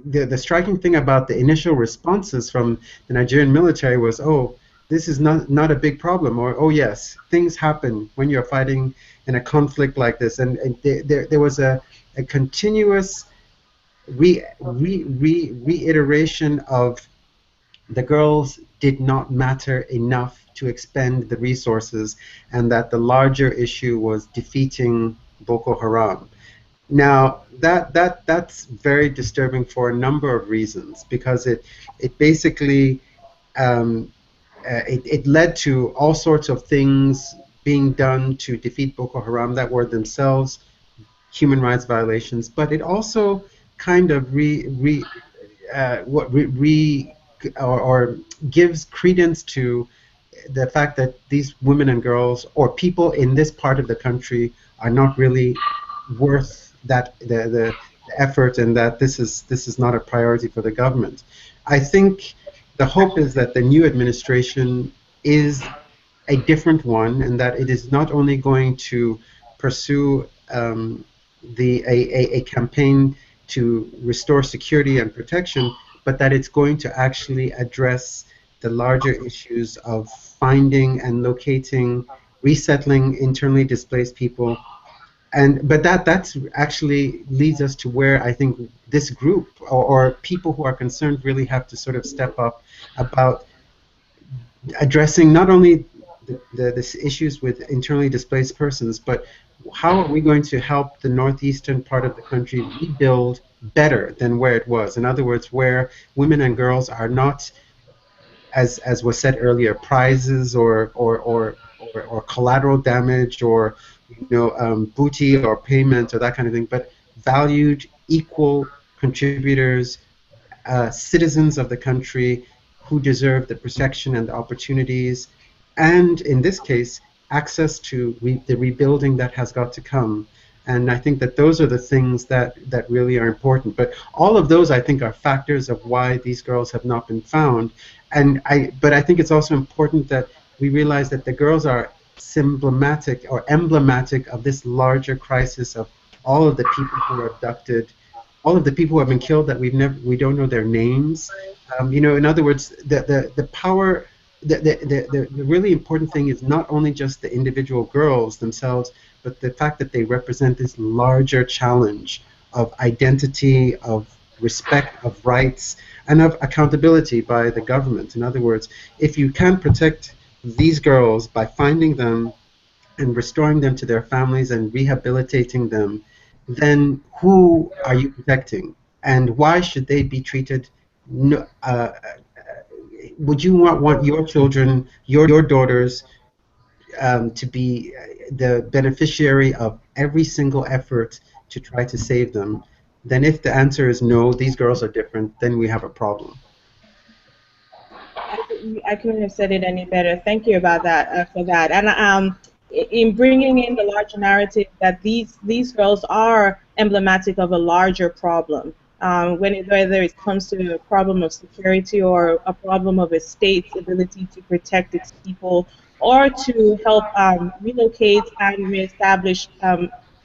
the striking thing about the initial responses from the Nigerian military was, oh, this is not a big problem, or oh yes, things happen when you're fighting in a conflict like this, and there was a continuous reiteration of the girls did not matter enough to expend the resources, and that the larger issue was defeating Boko Haram. Now, that's very disturbing for a number of reasons, because it basically it led to all sorts of things being done to defeat Boko Haram that were themselves human rights violations, but it also kind of or gives credence to the fact that these women and girls or people in this part of the country are not really worth that the effort, and that this is not a priority for the government. I think the hope is that the new administration is a different one, and that it is not only going to pursue a campaign to restore security and protection, but that it's going to actually address the larger issues of finding and locating, resettling internally displaced people. But that's actually leads us to where I think this group or people who are concerned really have to sort of step up about addressing not only the issues with internally displaced persons, but how are we going to help the northeastern part of the country rebuild better than where it was? In other words, where women and girls are not, as was said earlier, prizes or collateral damage, or booty or payment or that kind of thing, but valued equal contributors, citizens of the country who deserve the protection and the opportunities, and in this case, access to the rebuilding that has got to come. And I think that those are the things that really are important. But all of those, I think, are factors of why these girls have not been found. But I think it's also important that we realize that the girls are symptomatic or emblematic of this larger crisis of all of the people who were abducted, all of the people who have been killed that we don't know their names. In other words, the power. The really important thing is not only just the individual girls themselves, but the fact that they represent this larger challenge of identity, of respect, of rights, and of accountability by the government. In other words, if you can't protect these girls by finding them and restoring them to their families and rehabilitating them, then who are you protecting? And why should they be treated? Would you want your children, your daughters, to be the beneficiary of every single effort to try to save them? Then if the answer is no, these girls are different, then we have a problem. I couldn't have said it any better. Thank you about that for that. And in bringing in the larger narrative that these girls are emblematic of a larger problem. Whether it comes to a problem of security or a problem of a state's ability to protect its people, or to help relocate and reestablish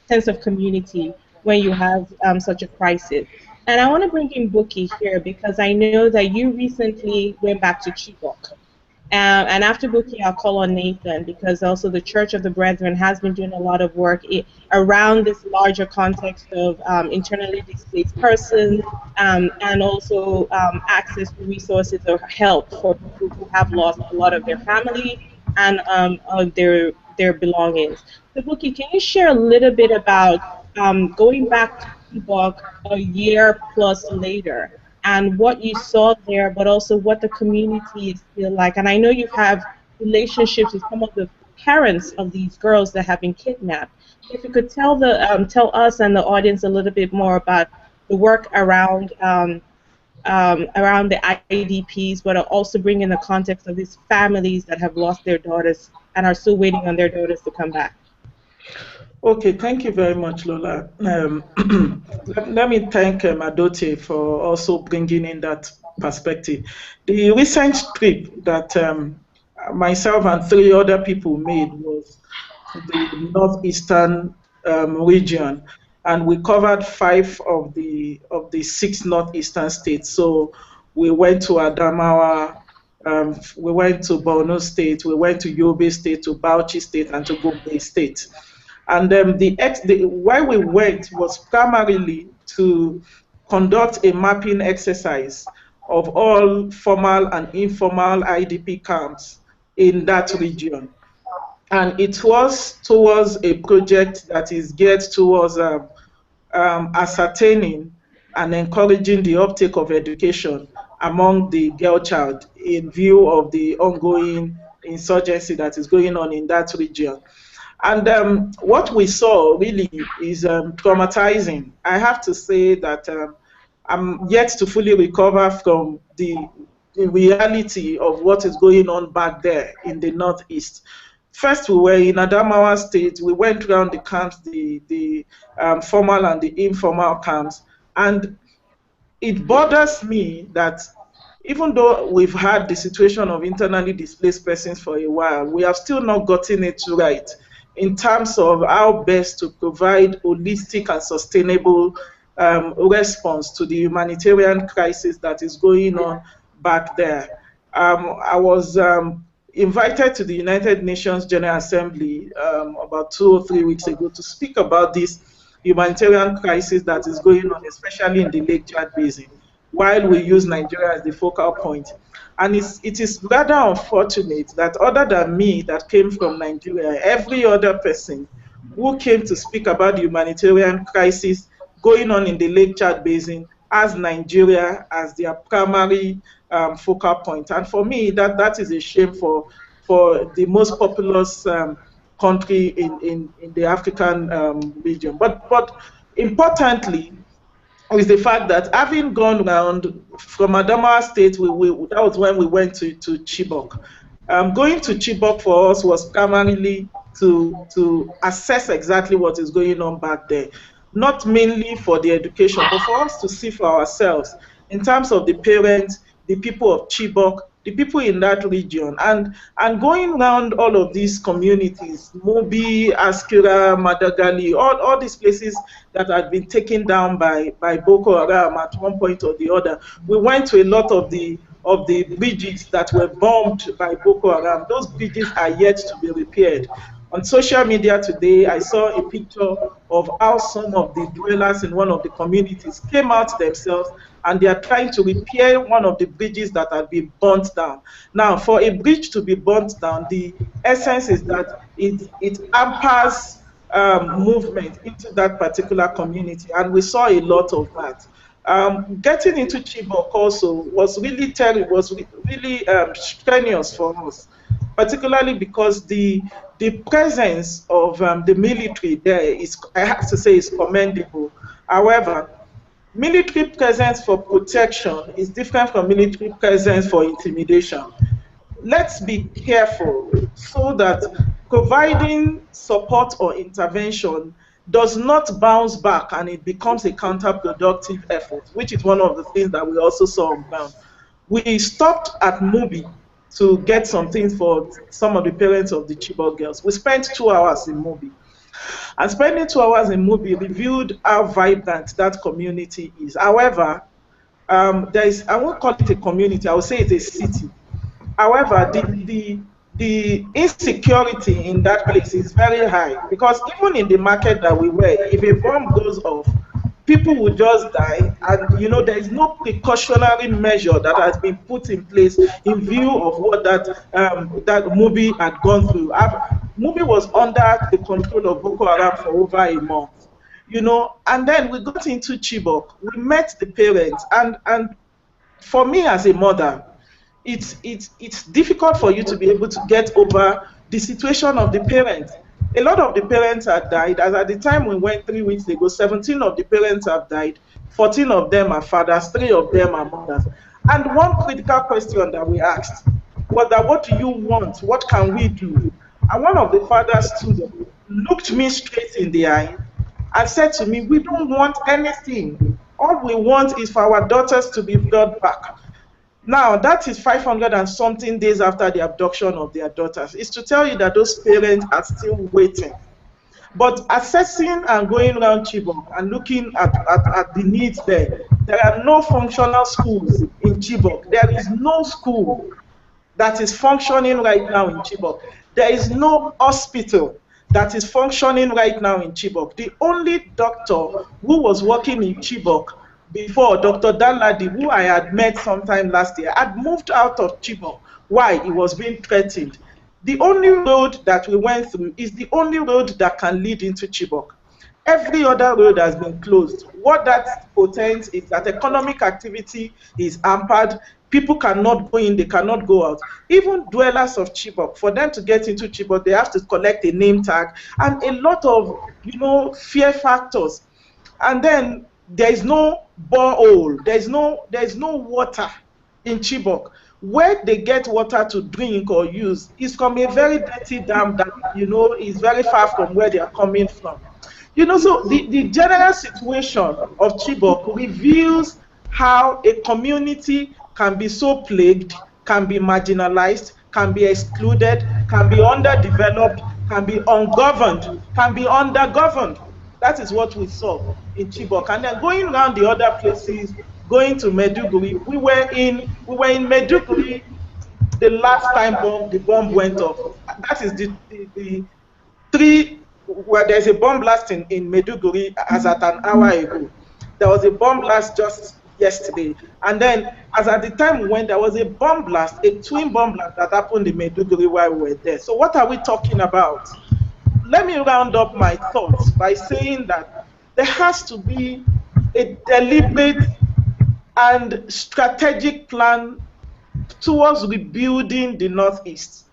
sense of community when you have such a crisis. And I want to bring in Buki here because I know that you recently went back to Chibok. And after Buki, I'll call on Nathan, because also the Church of the Brethren has been doing a lot of work around this larger context of internally displaced persons, and also access to resources or help for people who have lost a lot of their family and their belongings. So Buki, can you share a little bit about going back to Chibok a year plus later, and what you saw there, but also what the community is still like? And I know you have relationships with some of the parents of these girls that have been kidnapped. If you could tell us and the audience a little bit more about the work around the IDPs, but also bring in the context of these families that have lost their daughters and are still waiting on their daughters to come back. Okay, thank you very much, Lola. Let me thank Adote for also bringing in that perspective. The recent trip that myself and 3 other people made was to the northeastern region, and we covered 5 of the 6 northeastern states. So we went to Adamawa, we went to Borno State, we went to Yobe State, to Bauchi State, and to Gombe State. And why we went was primarily to conduct a mapping exercise of all formal and informal IDP camps in that region. And it was towards a project that is geared towards ascertaining and encouraging the uptake of education among the girl child in view of the ongoing insurgency that is going on in that region. And what we saw really is traumatizing. I have to say that I'm yet to fully recover from the reality of what is going on back there in the Northeast. First, we were in Adamawa State. We went around the camps, the formal and the informal camps, and it bothers me that even though we've had the situation of internally displaced persons for a while, we have still not gotten it right in terms of how best to provide holistic and sustainable response to the humanitarian crisis that is going on back there. I was invited to the United Nations General Assembly about 2 or 3 weeks ago to speak about this humanitarian crisis that is going on, especially in the Lake Chad Basin, while we use Nigeria as the focal point. And it is rather unfortunate that other than me that came from Nigeria, every other person who came to speak about the humanitarian crisis going on in the Lake Chad Basin has Nigeria as their primary focal point. And for me, that is a shame for the most populous country in the African region. But importantly, is the fact that having gone around from Adamawa State, that was when we went to Chibok. Going to Chibok for us was primarily to assess exactly what is going on back there, not mainly for the education, but for us to see for ourselves in terms of the parents, the people of Chibok, the people in that region, and going around all of these communities, Mobi, Askira, Madagali, all these places that had been taken down by Boko Haram at one point or the other. We went to a lot of the bridges that were bombed by Boko Haram. Those bridges are yet to be repaired. On social media today, I saw a picture of how some of the dwellers in one of the communities came out themselves, and they are trying to repair one of the bridges that had been burnt down. Now, for a bridge to be burnt down, the essence is that it hampers movement into that particular community, and we saw a lot of that. Getting into Chibok also was really terrible, was really strenuous for us, particularly because the presence of the military there is, I have to say, is commendable. However, military presence for protection is different from military presence for intimidation. Let's be careful so that providing support or intervention does not bounce back and it becomes a counterproductive effort, which is one of the things that we also saw on ground. We stopped at Mobi to get some things for some of the parents of the Chibok girls. We spent 2 hours in Mobi. And spending 2 hours in Mobi revealed how vibrant that community is. However, I won't call it a community, I would say it's a city. However, the insecurity in that place is very high, because even in the market that we were, if a bomb goes off, people will just die, and there is no precautionary measure that has been put in place in view of what that movie had gone through. Movie was under the control of Boko Haram for over a month, and then we got into Chibok. We met the parents, and for me as a mother, it's difficult for you to be able to get over the situation of the parents. A lot of the parents have died. As at the time we went 3 weeks ago, 17 of the parents have died. 14 of them are fathers, 3 of them are mothers. And one critical question that we asked was that, what do you want? What can we do? And one of the fathers stood up, looked me straight in the eye, and said to me, we don't want anything. All we want is for our daughters to be brought back. Now, that is 500 and something days after the abduction of their daughters. It's to tell you that those parents are still waiting. But assessing and going around Chibok and looking at the needs there are no functional schools in Chibok. There is no school that is functioning right now in Chibok. There is no hospital that is functioning right now in Chibok. The only doctor who was working in Chibok before, Dr. Danladi, who I had met sometime last year, had moved out of Chibok. Why? He was being threatened. The only road that we went through is the only road that can lead into Chibok. Every other road has been closed. What that portends is that economic activity is hampered. People cannot go in, they cannot go out. Even dwellers of Chibok, for them to get into Chibok, they have to collect a name tag and a lot of, fear factors. And then there is no borehole, there is no water in Chibok. Where they get water to drink or use is from a very dirty dam that, is very far from where they are coming from. So the general situation of Chibok reveals how a community can be so plagued, can be marginalized, can be excluded, can be underdeveloped, can be ungoverned, can be undergoverned. That is what we saw in Chibok. And then going around the other places, going to Maiduguri, we were in Maiduguri the last time the bomb went off. That is the three, where there's a bomb blast in Maiduguri as at an hour ago. There was a bomb blast just yesterday. And then, as at the time we went, there was a bomb blast, a twin bomb blast that happened in Maiduguri while we were there. So what are we talking about? Let me round up my thoughts by saying that there has to be a deliberate and strategic plan towards rebuilding the Northeast.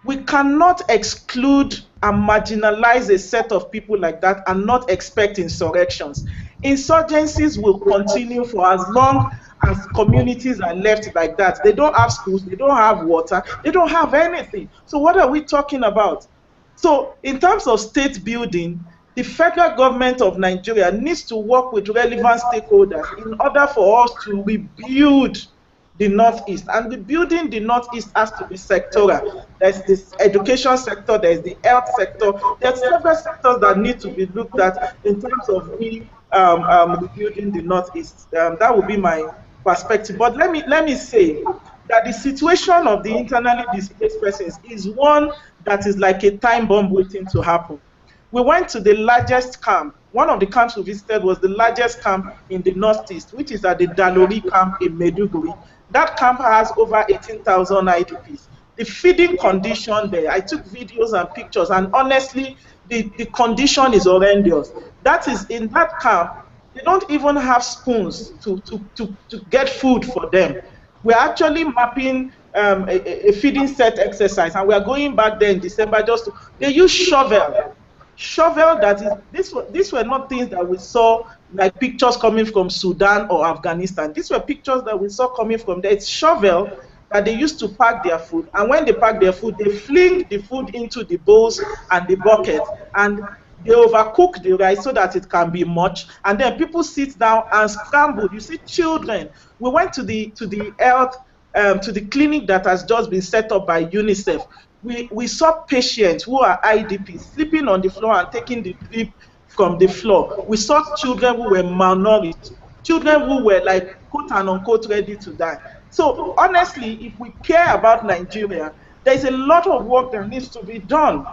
We cannot exclude and marginalize a set of people like that and not expect insurrections. Insurgencies will continue for as long as communities are left like that. They don't have schools, they don't have water, they don't have anything. So what are we talking about? So in terms of state building, the federal government of Nigeria needs to work with relevant stakeholders in order for us to rebuild the Northeast. And rebuilding the Northeast has to be sectoral. There's this education sector, there's the health sector, there's several sectors that need to be looked at in terms of rebuilding the Northeast. That would be my perspective. But let me say that the situation of the internally displaced persons is one that is like a time bomb waiting to happen. We went to the largest camp. One of the camps we visited was the largest camp in the Northeast, which is at the Dalori camp in Maiduguri. That camp has over 18,000 IDPs. The feeding condition there, I took videos and pictures, and honestly, the condition is horrendous. That is, in that camp, they don't even have spoons to get food for them. We're actually mapping a feeding set exercise, and we are going back there in December they use shovel that is, these were not things that we saw like pictures coming from Sudan or Afghanistan. These were pictures that we saw coming from there. It's shovel that they used to pack their food, and when they pack their food, they fling the food into the bowls and the bucket, and they overcook the rice so that it can be much, and then people sit down and scramble. You see children. We went to the health, to the clinic that has just been set up by UNICEF. We saw patients who are IDPs sleeping on the floor and taking the drip from the floor. We saw children who were malnourished, children who were like quote and unquote ready to die. So honestly, if we care about Nigeria, there's a lot of work that needs to be done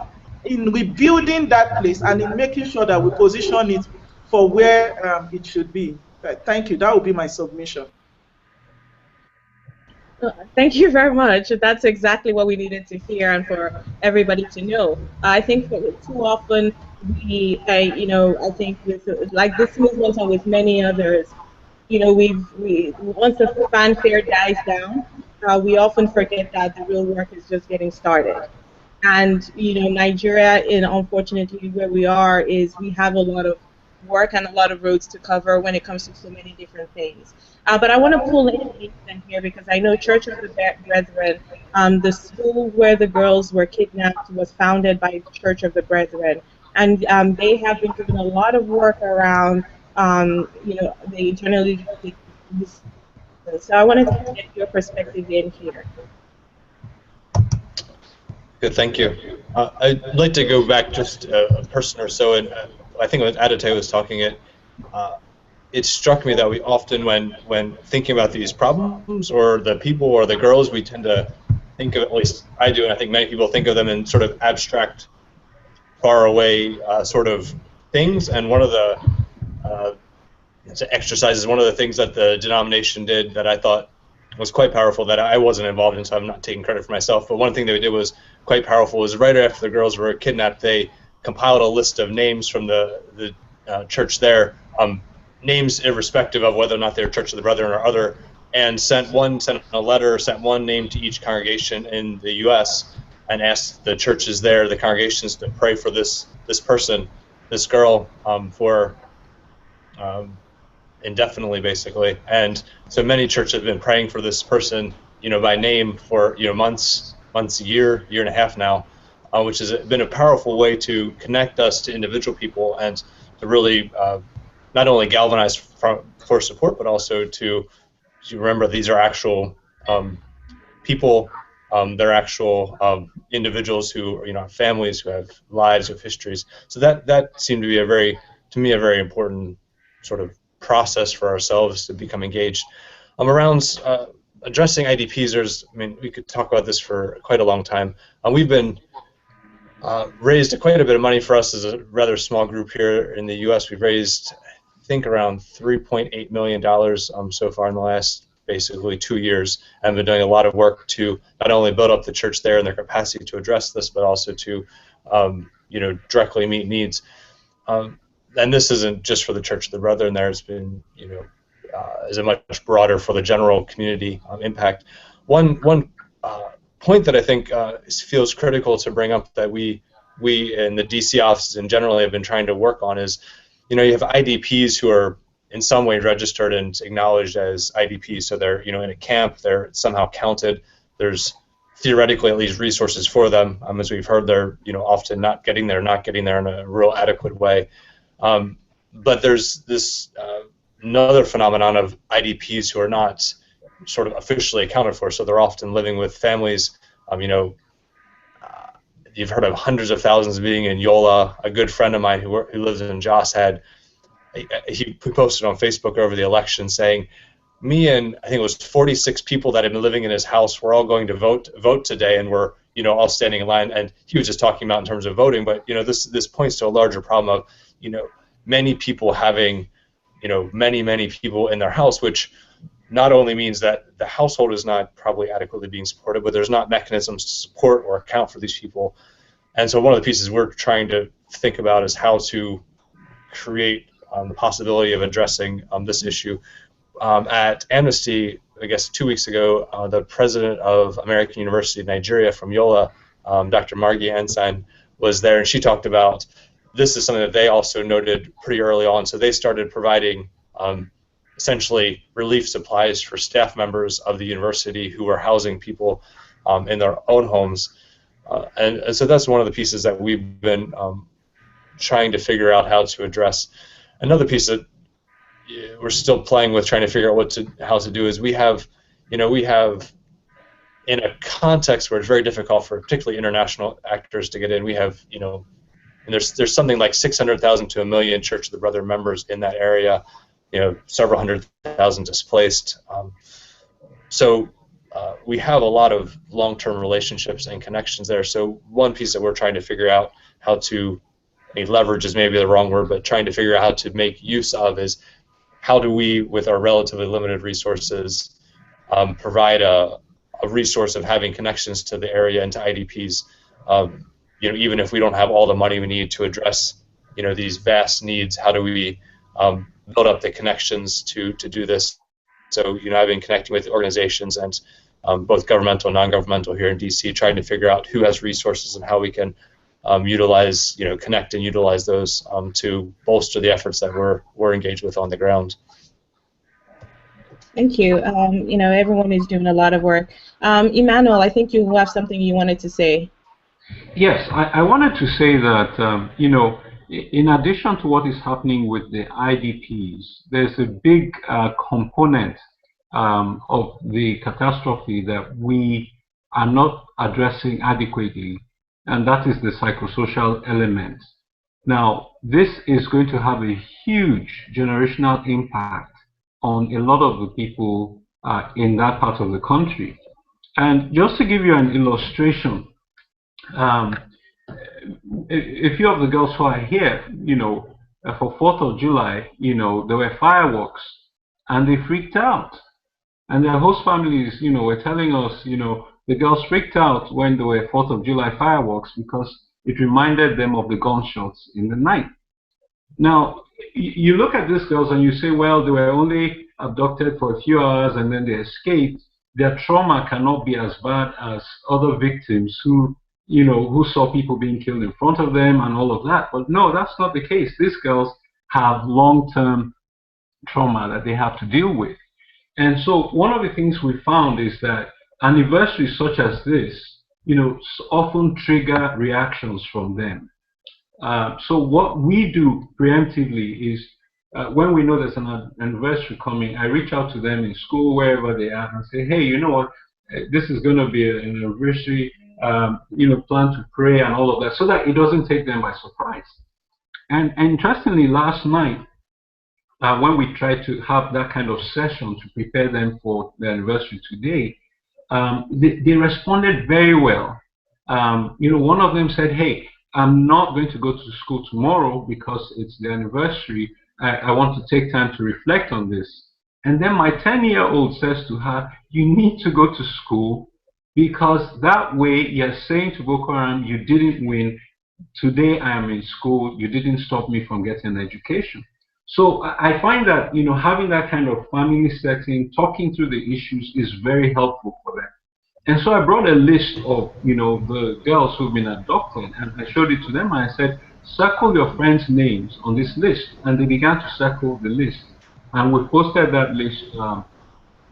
in rebuilding that place and in making sure that we position it for where it should be. Thank you. That would be my submission. Thank you very much. That's exactly what we needed to hear and for everybody to know. I think that too often I think with like this movement and with many others, we once the fanfare dies down, we often forget that the real work is just getting started. And Nigeria, in unfortunately where we are, is we have a lot of work and a lot of roads to cover when it comes to so many different things. But I want to pull in Nathan here because I know Church of the Brethren, the school where the girls were kidnapped, was founded by Church of the Brethren, and they have been doing a lot of work around the internally. So I wanted to get your perspective in here. Good, thank you. I'd like to go back just a person or so, and I think when Adete was talking, it struck me that we often, when thinking about these problems or the people or the girls, we tend to think of, at least I do, and I think many people think of them in sort of abstract, far away sort of things. And one of the exercises, one of the things that the denomination did that I thought was quite powerful, that I wasn't involved in, so I'm not taking credit for myself, but one thing they did was quite powerful, was right after the girls were kidnapped, they compiled a list of names from the church there, names irrespective of whether or not they're Church of the Brethren or other, and sent a letter, sent one name to each congregation in the U.S. and asked the churches there, the congregations, to pray for this person, this girl, for indefinitely, basically. And so many churches have been praying for this person, by name for months, a year and a half now, which has been a powerful way to connect us to individual people and to really not only galvanize for support, but also to remember these are actual people. They're actual individuals who have families, who have lives, who have histories. So that seemed to be a very important sort of process for ourselves to become engaged. Around addressing IDPs, we could talk about this for quite a long time. We've been raised quite a bit of money for us as a rather small group here in the U.S. We've raised, I think, around $3.8 million so far in the last basically 2 years, and been doing a lot of work to not only build up the church there and their capacity to address this, but also to directly meet needs. And this isn't just for the Church of the Brethren. There's been, is a much broader for the general community impact. One point that I think feels critical to bring up that we in the DC offices in general have been trying to work on is, you have IDPs who are in some way registered and acknowledged as IDPs, so they're in a camp, they're somehow counted. There's theoretically at least resources for them. As we've heard, they're often not getting there in a real adequate way. But there's this another phenomenon of IDPs who are not sort of officially accounted for, so they're often living with families. You've heard of hundreds of thousands being in Yola. A good friend of mine who lives in Jos he posted on Facebook over the election saying, me and I think it was 46 people that had been living in his house were all going to vote today, and we're all standing in line. And he was just talking about in terms of voting, but this points to a larger problem of many people having many people in their house, which not only means that the household is not probably adequately being supported, but there's not mechanisms to support or account for these people. And so one of the pieces we're trying to think about is how to create the possibility of addressing this issue. At Amnesty, I guess 2 weeks ago, the president of American University of Nigeria from Yola, Dr. Margie Ensign, was there, and she talked about this is something that they also noted pretty early on. So they started providing essentially relief supplies for staff members of the university who were housing people in their own homes. And so that's one of the pieces that we've been trying to figure out how to address. Another piece that we're still playing with, trying to figure out how to do, is we have in a context where it's very difficult for particularly international actors to get in. We have and there's something like 600,000 to 1 million Church of the Brethren members in that area. Several hundred thousand displaced. So we have a lot of long-term relationships and connections there. So one piece that we're trying to figure out how to, leverage is maybe the wrong word, but trying to figure out how to make use of is how do we, with our relatively limited resources, provide a resource of having connections to the area and to IDPs, even if we don't have all the money we need to address, these vast needs. How do we build up the connections to do this? So, I've been connecting with organizations and both governmental and non-governmental here in DC, trying to figure out who has resources and how we can utilize, connect and utilize those to bolster the efforts that we're engaged with on the ground. Thank you. Everyone is doing a lot of work. Emmanuel, I think you have something you wanted to say. Yes, I wanted to say that, in addition to what is happening with the IDPs, there's a big component of the catastrophe that we are not addressing adequately, and that is the psychosocial element. Now, this is going to have a huge generational impact on a lot of the people in that part of the country. And just to give you an illustration, a few of the girls who are here, for 4th of July, there were fireworks, and they freaked out. And their host families, were telling us, the girls freaked out when there were 4th of July fireworks because it reminded them of the gunshots in the night. Now, you look at these girls and you say, well, they were only abducted for a few hours and then they escaped. Their trauma cannot be as bad as other victims who saw people being killed in front of them and all of that. But no, that's not the case. These girls have long-term trauma that they have to deal with. And so one of the things we found is that anniversaries such as this, often trigger reactions from them. So what we do preemptively is when we know there's an anniversary coming, I reach out to them in school, wherever they are, and say, hey, you know what, this is going to be an anniversary, plan to pray and all of that, so that it doesn't take them by surprise. And interestingly, last night, when we tried to have that kind of session to prepare them for the anniversary today, they responded very well. One of them said, hey, I'm not going to go to school tomorrow because it's the anniversary. I want to take time to reflect on this. And then my 10-year-old says to her, you need to go to school because that way you're saying to Boko Haram, you didn't win. Today I am in school. You didn't stop me from getting an education. So I find that, having that kind of family setting, talking through the issues is very helpful for them. And so I brought a list of, the girls who've been adopted, and I showed it to them, and I said, circle your friends' names on this list. And they began to circle the list. And we posted that list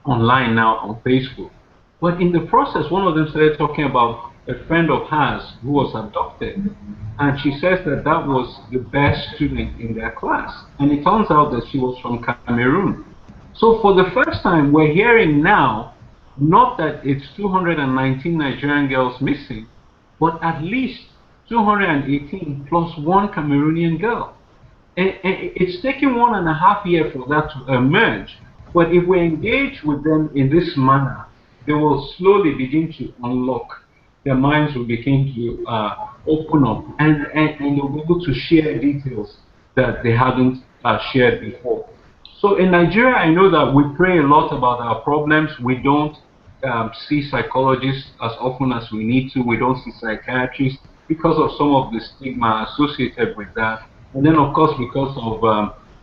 online now on Facebook. But in the process, one of them started talking about a friend of hers who was adopted. And she says that that was the best student in their class. And it turns out that she was from Cameroon. So for the first time, we're hearing now, not that it's 219 Nigerian girls missing, but at least 218 plus one Cameroonian girl. And it's taken 1.5 years for that to emerge. But if we engage with them in this manner, they will slowly begin to unlock. Their minds will begin to open up, and they'll be able to share details that they haven't shared before. So in Nigeria, I know that we pray a lot about our problems. We don't see psychologists as often as we need to. We don't see psychiatrists because of some of the stigma associated with that. And then, of course, because of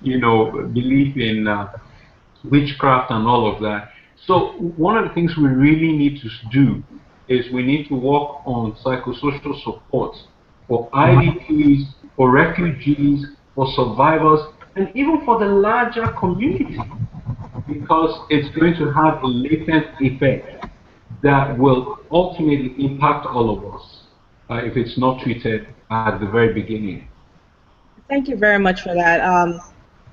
belief in witchcraft and all of that. So one of the things we really need to do is we need to work on psychosocial support for IDPs, for refugees, for survivors, and even for the larger community, because it's going to have a latent effect that will ultimately impact all of us if it's not treated at the very beginning. Thank you very much for that.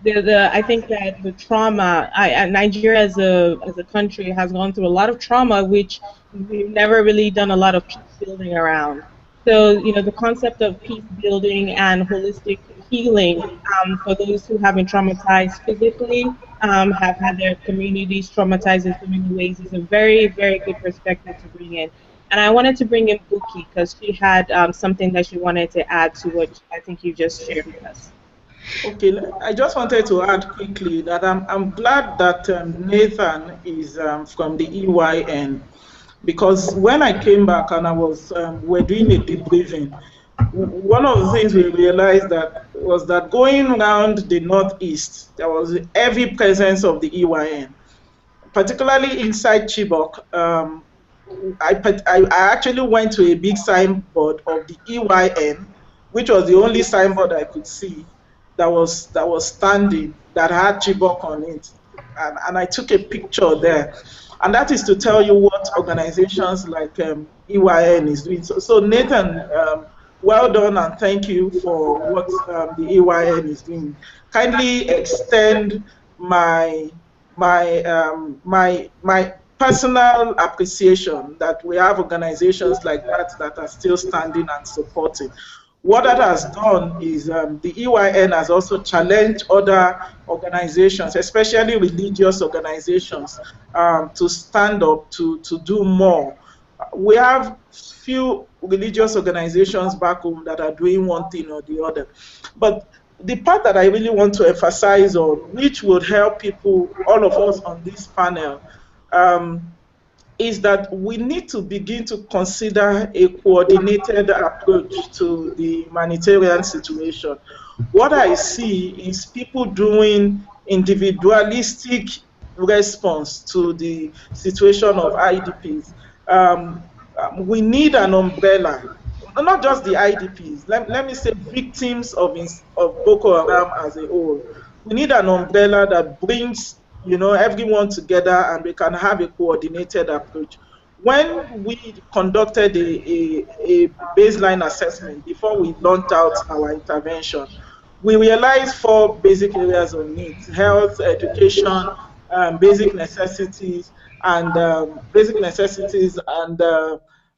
I think that the trauma, Nigeria as a country has gone through a lot of trauma, which we've never really done a lot of peace building around. So, the concept of peace building and holistic healing for those who have been traumatized physically, have had their communities traumatized in so many ways is a very, very good perspective to bring in. And I wanted to bring in Buki because she had something that she wanted to add to what I think you just shared with us. Okay, I just wanted to add quickly that I'm glad that Nathan is from the EYN, because when I came back and I was we're doing a debriefing, one of the things we realized that was that going around the Northeast, there was a heavy presence of the EYN, particularly inside Chibok. I actually went to a big signboard of the EYN, which was the only signboard I could see that was standing that had Chibok on it, and I took a picture there, and that is to tell you what organizations like EYN is doing. So Nathan, well done and thank you for what the EYN is doing. Kindly extend my my personal appreciation that we have organizations like that are still standing and supporting. What that has done is the EYN has also challenged other organizations, especially religious organizations, to stand up to do more. We have few religious organizations back home that are doing one thing or the other. But the part that I really want to emphasize on, which would help people, all of us on this panel, um, is that we need to begin to consider a coordinated approach to the humanitarian situation. What I see is people doing individualistic response to the situation of IDPs. We need an umbrella, not just the IDPs. Let me say victims of Boko Haram as a whole. We need an umbrella that brings everyone together, and we can have a coordinated approach. When we conducted a baseline assessment before we launched out our intervention, we realized four basic areas of needs: health, education, basic necessities, and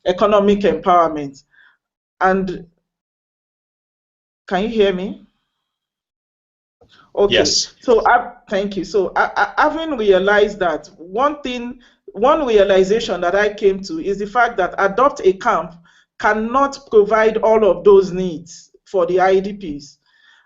economic empowerment. And can you hear me? Okay, Yes. so thank you. So having realized that, one realization that I came to is the fact that Adopt a Camp cannot provide all of those needs for the IDPs.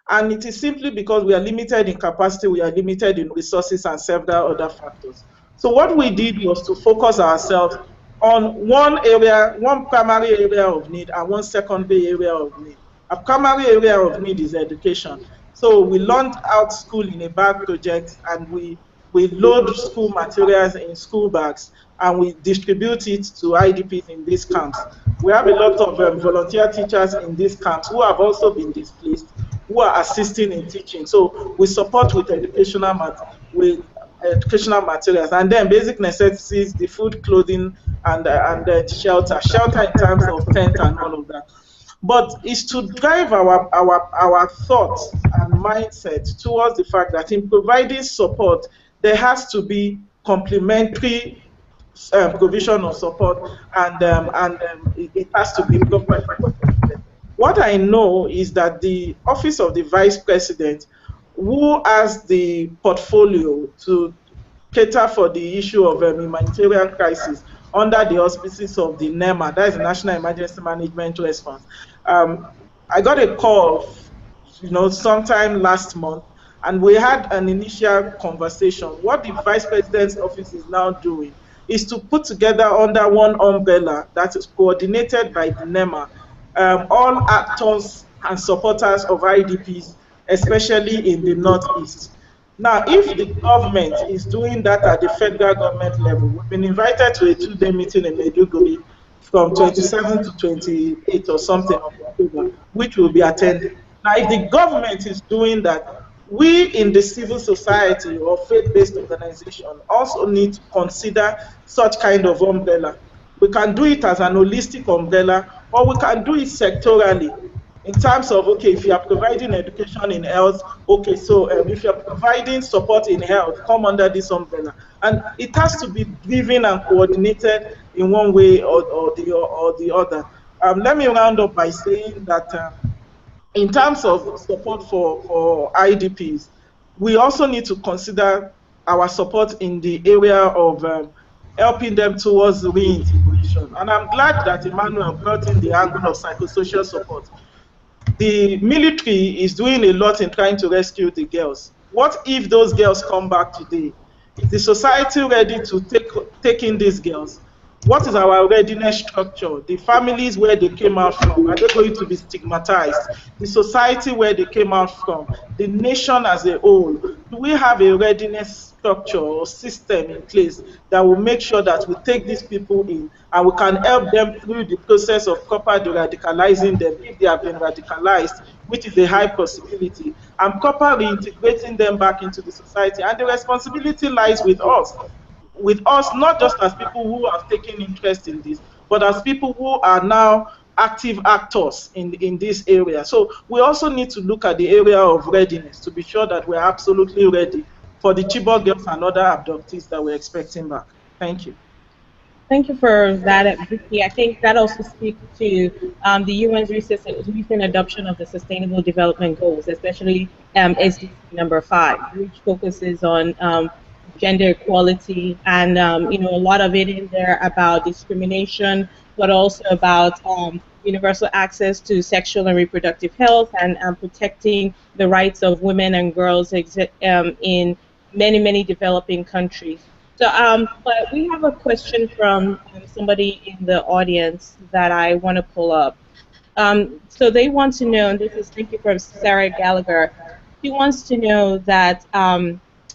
And it is simply because we are limited in capacity, we are limited in resources, and several other factors. So what we did was to focus ourselves on one area, one primary area of need and one secondary area of need. A primary area of need is education. So we launched out school in a bag project, and we load school materials in school bags, and we distribute it to IDPs in these camps. We have a lot of volunteer teachers in these camps who have also been displaced, who are assisting in teaching. So we support with educational materials, and then basic necessities, the food, clothing, and shelter in terms of tent and all of that. But it's to drive our thoughts and mindset towards the fact that in providing support, there has to be complementary provision of support, and it has to be properly coordinated. What I know is that the Office of the Vice President, who has the portfolio to cater for the issue of humanitarian crisis under the auspices of the NEMA, that is the National Emergency Management Response. I got a call, sometime last month, and we had an initial conversation. What the Vice President's office is now doing is to put together under one umbrella that is coordinated by the NEMA, all actors and supporters of IDPs, especially in the Northeast. Now, if the government is doing that at the federal government level, we've been invited to a 2-day meeting in Maiduguri from 27 to 28 or something of October, which will be attended. Now, if the government is doing that, we in the civil society or faith-based organization also need to consider such kind of umbrella. We can do it as an holistic umbrella, or we can do it sectorally, in terms of, okay, if you are providing education in health, okay, so if you're providing support in health, come under this umbrella. And it has to be driven and coordinated in one way or the other. Let me round up by saying that in terms of support for IDPs, we also need to consider our support in the area of helping them towards reintegration. And I'm glad that Emmanuel brought in the angle of psychosocial support. The military is doing a lot in trying to rescue the girls. What if those girls come back today? Is the society ready to take in these girls? What is our readiness structure? The families where they came out from, are they going to be stigmatized? The society where they came out from, the nation as a whole, do we have a readiness structure or system in place that will make sure that we take these people in and we can help them through the process of proper de-radicalizing them if they have been radicalized, which is a high possibility, and proper reintegrating them back into the society? And the responsibility lies with us, not just as people who have taken interest in this, but as people who are now active actors in this area. So we also need to look at the area of readiness to be sure that we're absolutely ready for the Chibok girls and other abductees that we're expecting back. Thank you. Thank you for that, Vicky. I think that also speaks to the UN's recent adoption of the Sustainable Development Goals, especially SDG number 5, which focuses on gender equality, and a lot of it in there about discrimination, but also about universal access to sexual and reproductive health, and protecting the rights of women and girls in many developing countries. So, but we have a question from somebody in the audience that I want to pull up. So they want to know, and this is, thank you, from Sarah Gallagher. She wants to know that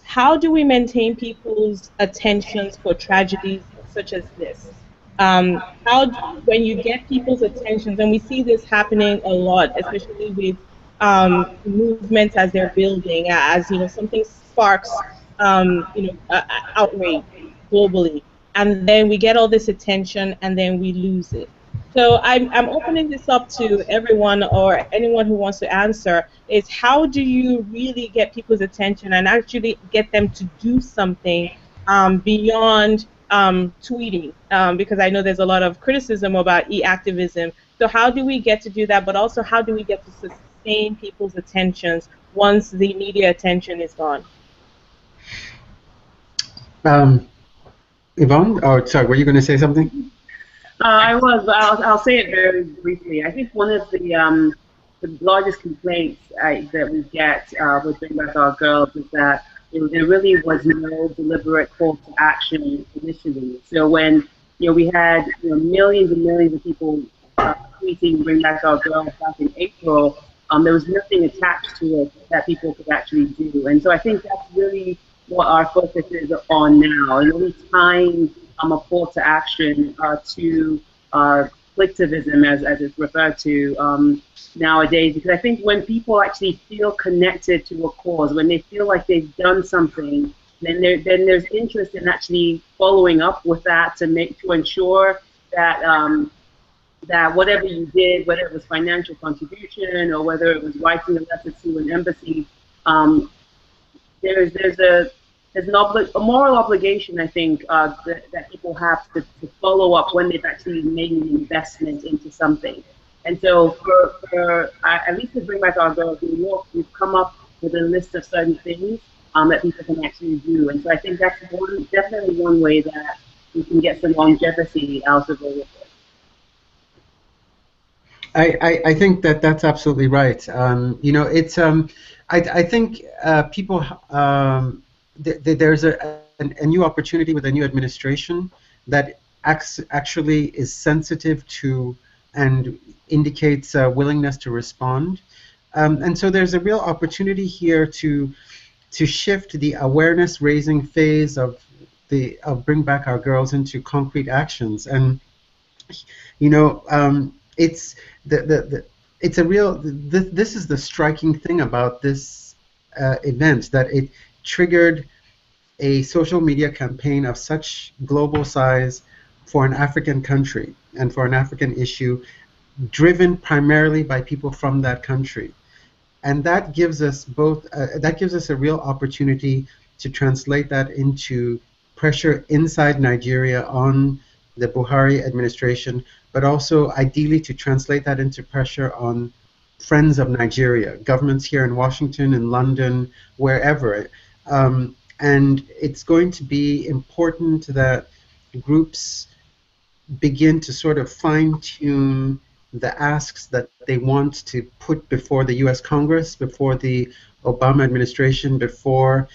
how do we maintain people's attentions for tragedies such as this? When you get people's attentions, and we see this happening a lot, especially with movements as they're building, as something sparks outrage globally, and then we get all this attention, and then we lose it. So I'm opening this up to everyone or anyone who wants to answer, is how do you really get people's attention and actually get them to do something beyond tweeting? Because I know there's a lot of criticism about e-activism. So how do we get to do that, but also how do we get to sustain people's attentions once the media attention is gone? Yvonne, oh, sorry, were you going to say something? I was, but I'll say it very briefly. I think one of the largest complaints that we get with Bring Back Our Girls is that there really was no deliberate call to action initially. So when we had millions and millions of people tweeting Bring Back Our Girls back in April, there was nothing attached to it that people could actually do. And so I think that's really what our focus is on now, and really tying a call to action to collectivism, as it's referred to nowadays. Because I think when people actually feel connected to a cause, when they feel like they've done something, then there's interest in actually following up with that to ensure that that whatever you did, whether it was financial contribution or whether it was writing a letter to an embassy, there's a moral obligation, I think, that people have to follow up when they've actually made an investment into something. And so for at least to Bring Back Our Girls, we've come up with a list of certain things that people can actually do. And so I think that's definitely one way that we can get some longevity out of all of this. I think that's absolutely right. It's I think people there's a new opportunity with a new administration that actually is sensitive to and indicates a willingness to respond, and so there's a real opportunity here to shift the awareness raising phase of Bring Back Our Girls into concrete actions. And it's it's a real this is the striking thing about this event, that it triggered a social media campaign of such global size for an African country and for an African issue, driven primarily by people from that country. And that gives us a real opportunity to translate that into pressure inside Nigeria on the Buhari administration, but also ideally to translate that into pressure on friends of Nigeria, governments here in Washington, in London, wherever. And it's going to be important that groups begin to sort of fine tune the asks that they want to put before the US Congress, before the Obama administration, before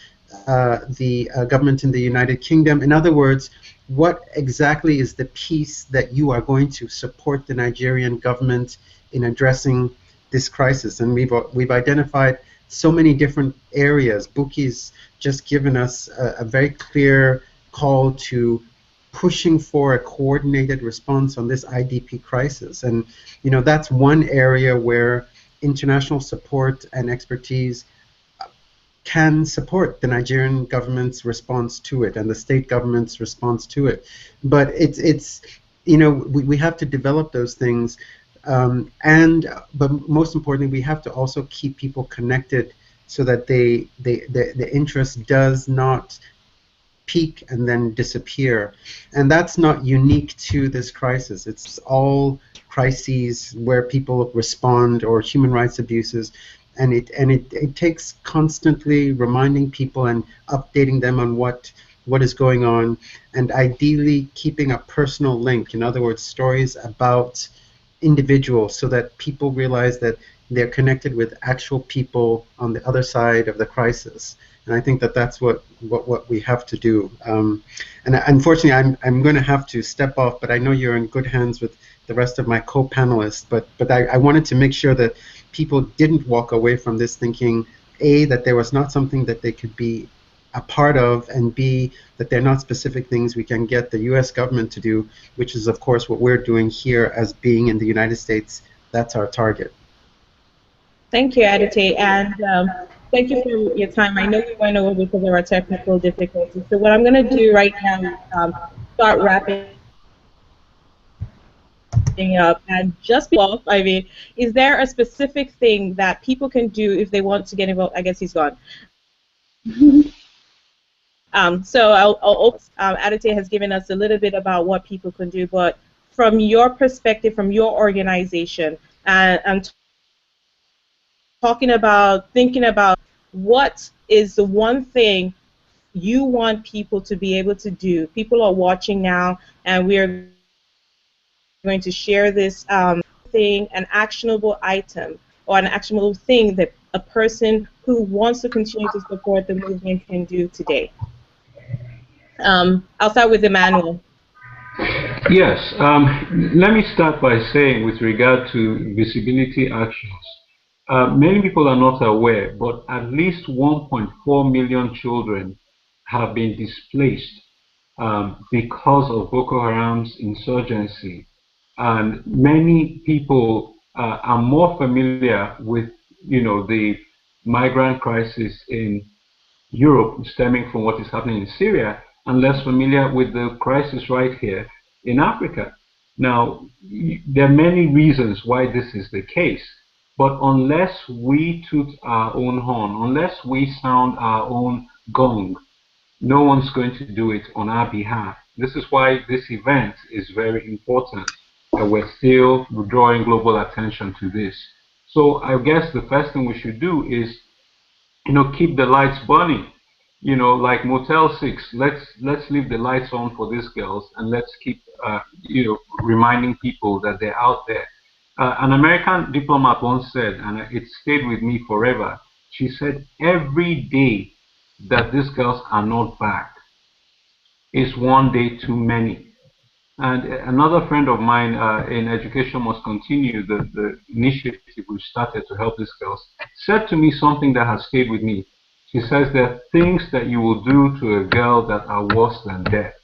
the government in the United Kingdom. In other words, what exactly is the piece that you are going to support the Nigerian government in addressing this crisis? And we've identified so many different areas. Buki's just given us a very clear call to pushing for a coordinated response on this IDP crisis. And that's one area where international support and expertise can support the Nigerian government's response to it and the state government's response to it. But it's we have to develop those things, but most importantly, we have to also keep people connected so that the interest does not peak and then disappear. And that's not unique to this crisis. It's all crises where people respond, or human rights abuses, and it takes constantly reminding people and updating them on what is going on, and ideally keeping a personal link. In other words, stories about individuals, so that people realize that they're connected with actual people on the other side of the crisis. And I think that that's what we have to do. And unfortunately, I'm going to have to step off, but I know you're in good hands with the rest of my co-panelists. But I wanted to make sure that people didn't walk away from this thinking, A, that there was not something that they could be a part of, and B, that they're not specific things we can get the U.S. government to do, which is, of course, what we're doing here as being in the United States. That's our target. Thank you, Adite, and thank you for your time. I know we went over because of our technical difficulties. So what I'm going to do right now is start wrapping up. And just off, I mean, is there a specific thing that people can do if they want to get involved? I guess he's gone. So I'll Adite has given us a little bit about what people can do, but from your perspective, from your organization, and thinking about what is the one thing you want people to be able to do. People are watching now, and we are going to share this thing, an actionable item or an actionable thing that a person who wants to continue to support the movement can do today. I'll start with Emmanuel. Yes, let me start by saying, with regard to visibility actions, many people are not aware, but at least 1.4 million children have been displaced because of Boko Haram's insurgency. And many people are more familiar with, the migrant crisis in Europe stemming from what is happening in Syria, and less familiar with the crisis right here in Africa. Now, there are many reasons why this is the case, but unless we toot our own horn, unless we sound our own gong, no one's going to do it on our behalf. This is why this event is very important, and we're still drawing global attention to this. So I guess the first thing we should do is, keep the lights burning. Like Motel 6, let's leave the lights on for these girls, and let's keep, reminding people that they're out there. An American diplomat once said, and it stayed with me forever, she said, every day that these girls are not back is one day too many. And another friend of mine in Education Must Continue, the initiative we started to help these girls, said to me something that has stayed with me. She says there are things that you will do to a girl that are worse than death.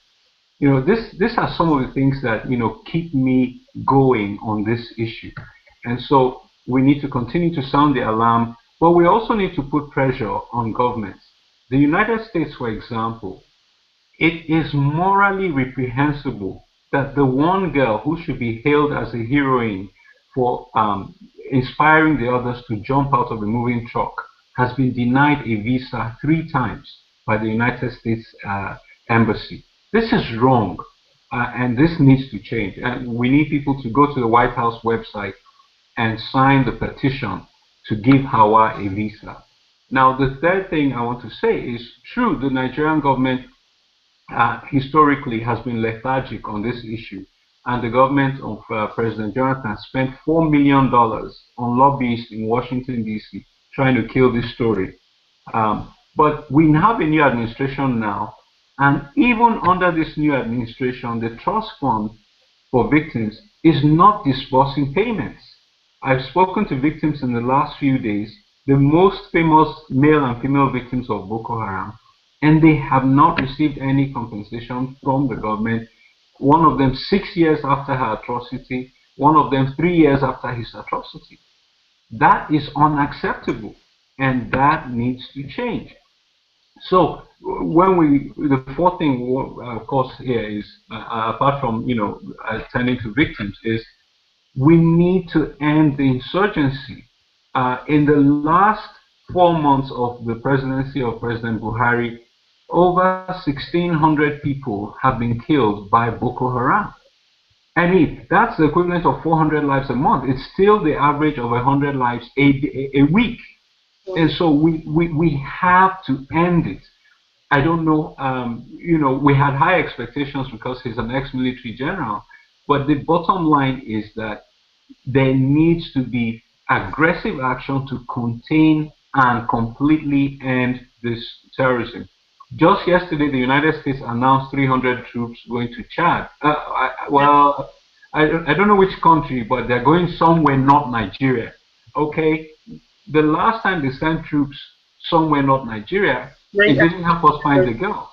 These are some of the things that, keep me going on this issue. And so we need to continue to sound the alarm, but we also need to put pressure on governments. The United States, for example, it is morally reprehensible that the one girl who should be hailed as a heroine for inspiring the others to jump out of a moving truck has been denied a visa 3 times by the United States Embassy. This is wrong. and this needs to change. And we need people to go to the White House website and sign the petition to give Hawa a visa. Now, the third thing I want to say is true, the Nigerian government historically has been lethargic on this issue. And the government of President Jonathan spent $4 million on lobbyists in Washington, D.C., trying to kill this story. But we have a new administration now, and even under this new administration, the trust fund for victims is not disbursing payments. I've spoken to victims in the last few days, the most famous male and female victims of Boko Haram, and they have not received any compensation from the government. One of them 6 years after her atrocity, one of them 3 years after his atrocity. That is unacceptable, and that needs to change. So the fourth thing, of course, here is, apart from, attending to victims, is we need to end the insurgency. In the last 4 months of the presidency of President Buhari, over 1,600 people have been killed by Boko Haram. And if that's the equivalent of 400 lives a month, it's still the average of 100 lives a week. And so we have to end it. I don't know, we had high expectations because he's an ex-military general, but the bottom line is that there needs to be aggressive action to contain and completely end this terrorism. Just yesterday, the United States announced 300 troops going to Chad. I don't know which country, but they're going somewhere not Nigeria. Okay? The last time they sent troops somewhere not Nigeria, it didn't help us find the girls.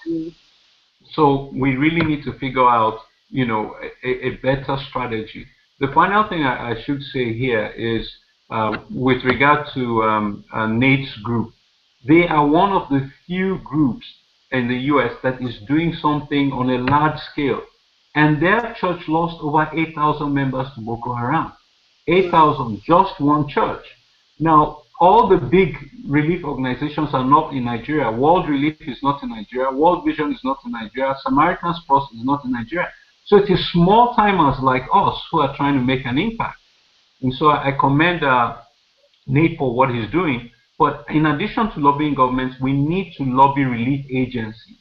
So we really need to figure out, a better strategy. The final thing I should say here is with regard to Nate's group. They are one of the few groups in the US that is doing something on a large scale. And their church lost over 8,000 members to Boko Haram. 8,000, just one church. Now, all the big relief organizations are not in Nigeria. World Relief is not in Nigeria. World Vision is not in Nigeria. Samaritan's Purse is not in Nigeria. So it is small timers like us who are trying to make an impact. And so I commend Nate for what he's doing. But in addition to lobbying governments, we need to lobby relief agencies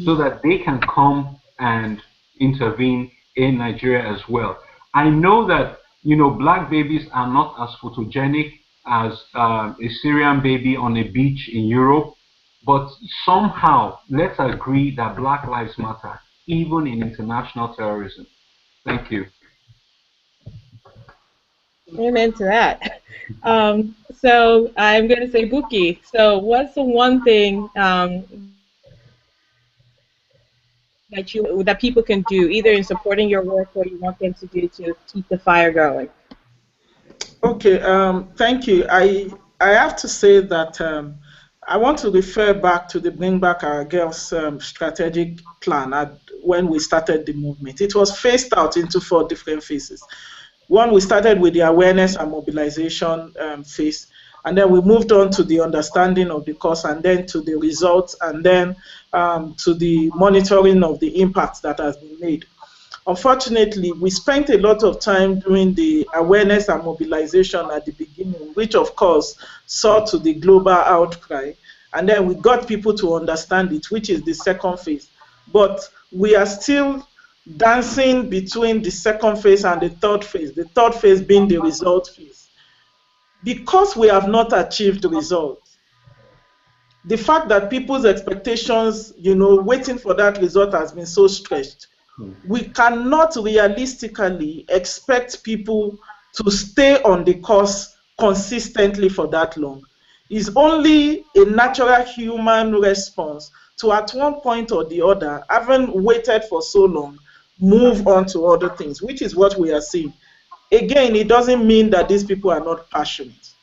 so that they can come and intervene in Nigeria as well. I know that, black babies are not as photogenic as a Syrian baby on a beach in Europe, but somehow let's agree that Black Lives Matter, even in international terrorism. Thank you. Amen to that. So I'm going to say, Buki, so what's the one thing that people can do, either in supporting your work or you want them to do to keep the fire going? Okay, thank you. I have to say that I want to refer back to the Bring Back Our Girls strategic plan when we started the movement. It was phased out into 4 different phases. One, we started with the awareness and mobilization phase, and then we moved on to the understanding of the cause, and then to the results, and then to the monitoring of the impact that has been made. Unfortunately, we spent a lot of time doing the awareness and mobilization at the beginning, which of course saw to the global outcry, and then we got people to understand it, which is the second phase. But we are still dancing between the second phase and the third phase, the third phase being the result phase. Because we have not achieved the results, the fact that people's expectations, waiting for that result has been so stretched, we cannot realistically expect people to stay on the course consistently for that long. It's only a natural human response to, at one point or the other, having waited for so long, move on to other things, which is what we are seeing. Again, it doesn't mean that these people are not passionate.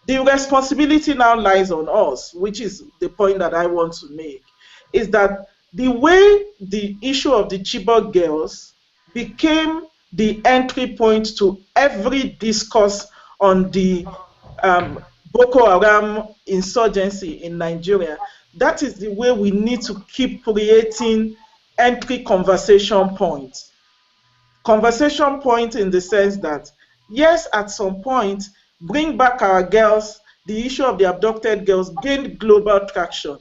The responsibility now lies on us, which is the point that I want to make, is that the way the issue of the Chibok girls became the entry point to every discourse on the Boko Haram insurgency in Nigeria, that is the way we need to keep creating entry conversation point. Conversation point in the sense that, yes, at some point, Bring Back Our Girls, the issue of the abducted girls, gained global traction.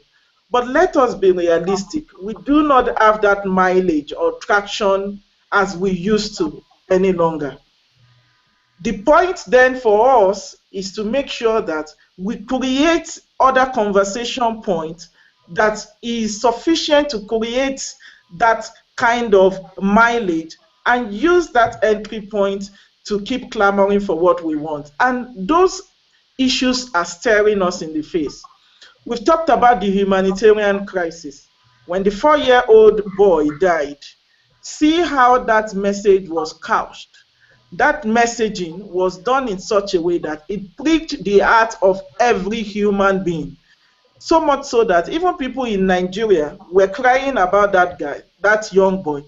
But let us be realistic. We do not have that mileage or traction as we used to any longer. The point then for us is to make sure that we create other conversation points that is sufficient to create that kind of mileage and use that entry point to keep clamoring for what we want. And those issues are staring us in the face. We've talked about the humanitarian crisis. When the 4-year-old boy died, see how that message was couched. That messaging was done in such a way that it pricked the heart of every human being. So much so that even people in Nigeria were crying about that guy, that young boy.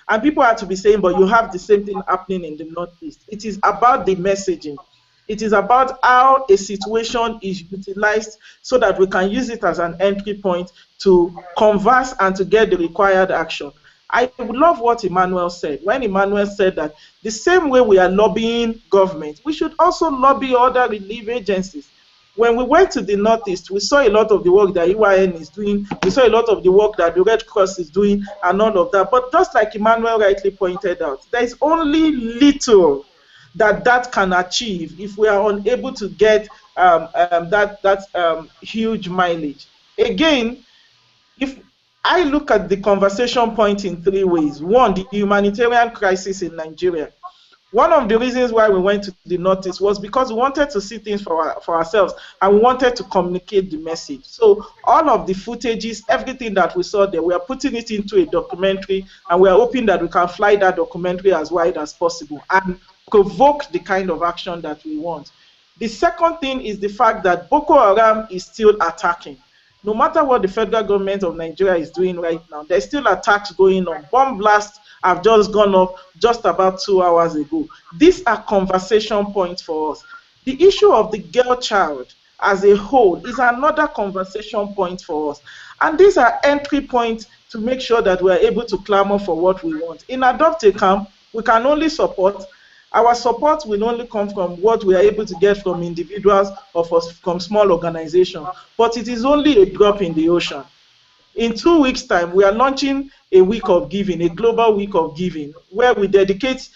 And people had to be saying, but you have the same thing happening in the Northeast. It is about the messaging. It is about how a situation is utilized so that we can use it as an entry point to converse and to get the required action. I love what Emmanuel said. When Emmanuel said that the same way we are lobbying government, we should also lobby other relief agencies. When we went to the Northeast, we saw a lot of the work that EYN is doing. We saw a lot of the work that the Red Cross is doing and all of that. But just like Emmanuel rightly pointed out, there is only little that can achieve if we are unable to get that huge mileage. Again, if I look at the conversation point in 3 ways. One, the humanitarian crisis in Nigeria. One of the reasons why we went to the Northeast was because we wanted to see things for ourselves and we wanted to communicate the message. So all of the footages, everything that we saw there, we are putting it into a documentary and we are hoping that we can fly that documentary as wide as possible and provoke the kind of action that we want. The second thing is the fact that Boko Haram is still attacking. No matter what the federal government of Nigeria is doing right now, there's still attacks going on. Bomb blasts have just gone off just about 2 hours ago. These are conversation points for us. The issue of the girl child as a whole is another conversation point for us. And these are entry points to make sure that we are able to clamor for what we want. In Adopt a Camp, we can only support. Our support will only come from what we are able to get from individuals or from small organizations. But it is only a drop in the ocean. In 2 weeks' time, we are launching a week of giving, a global week of giving, where we dedicate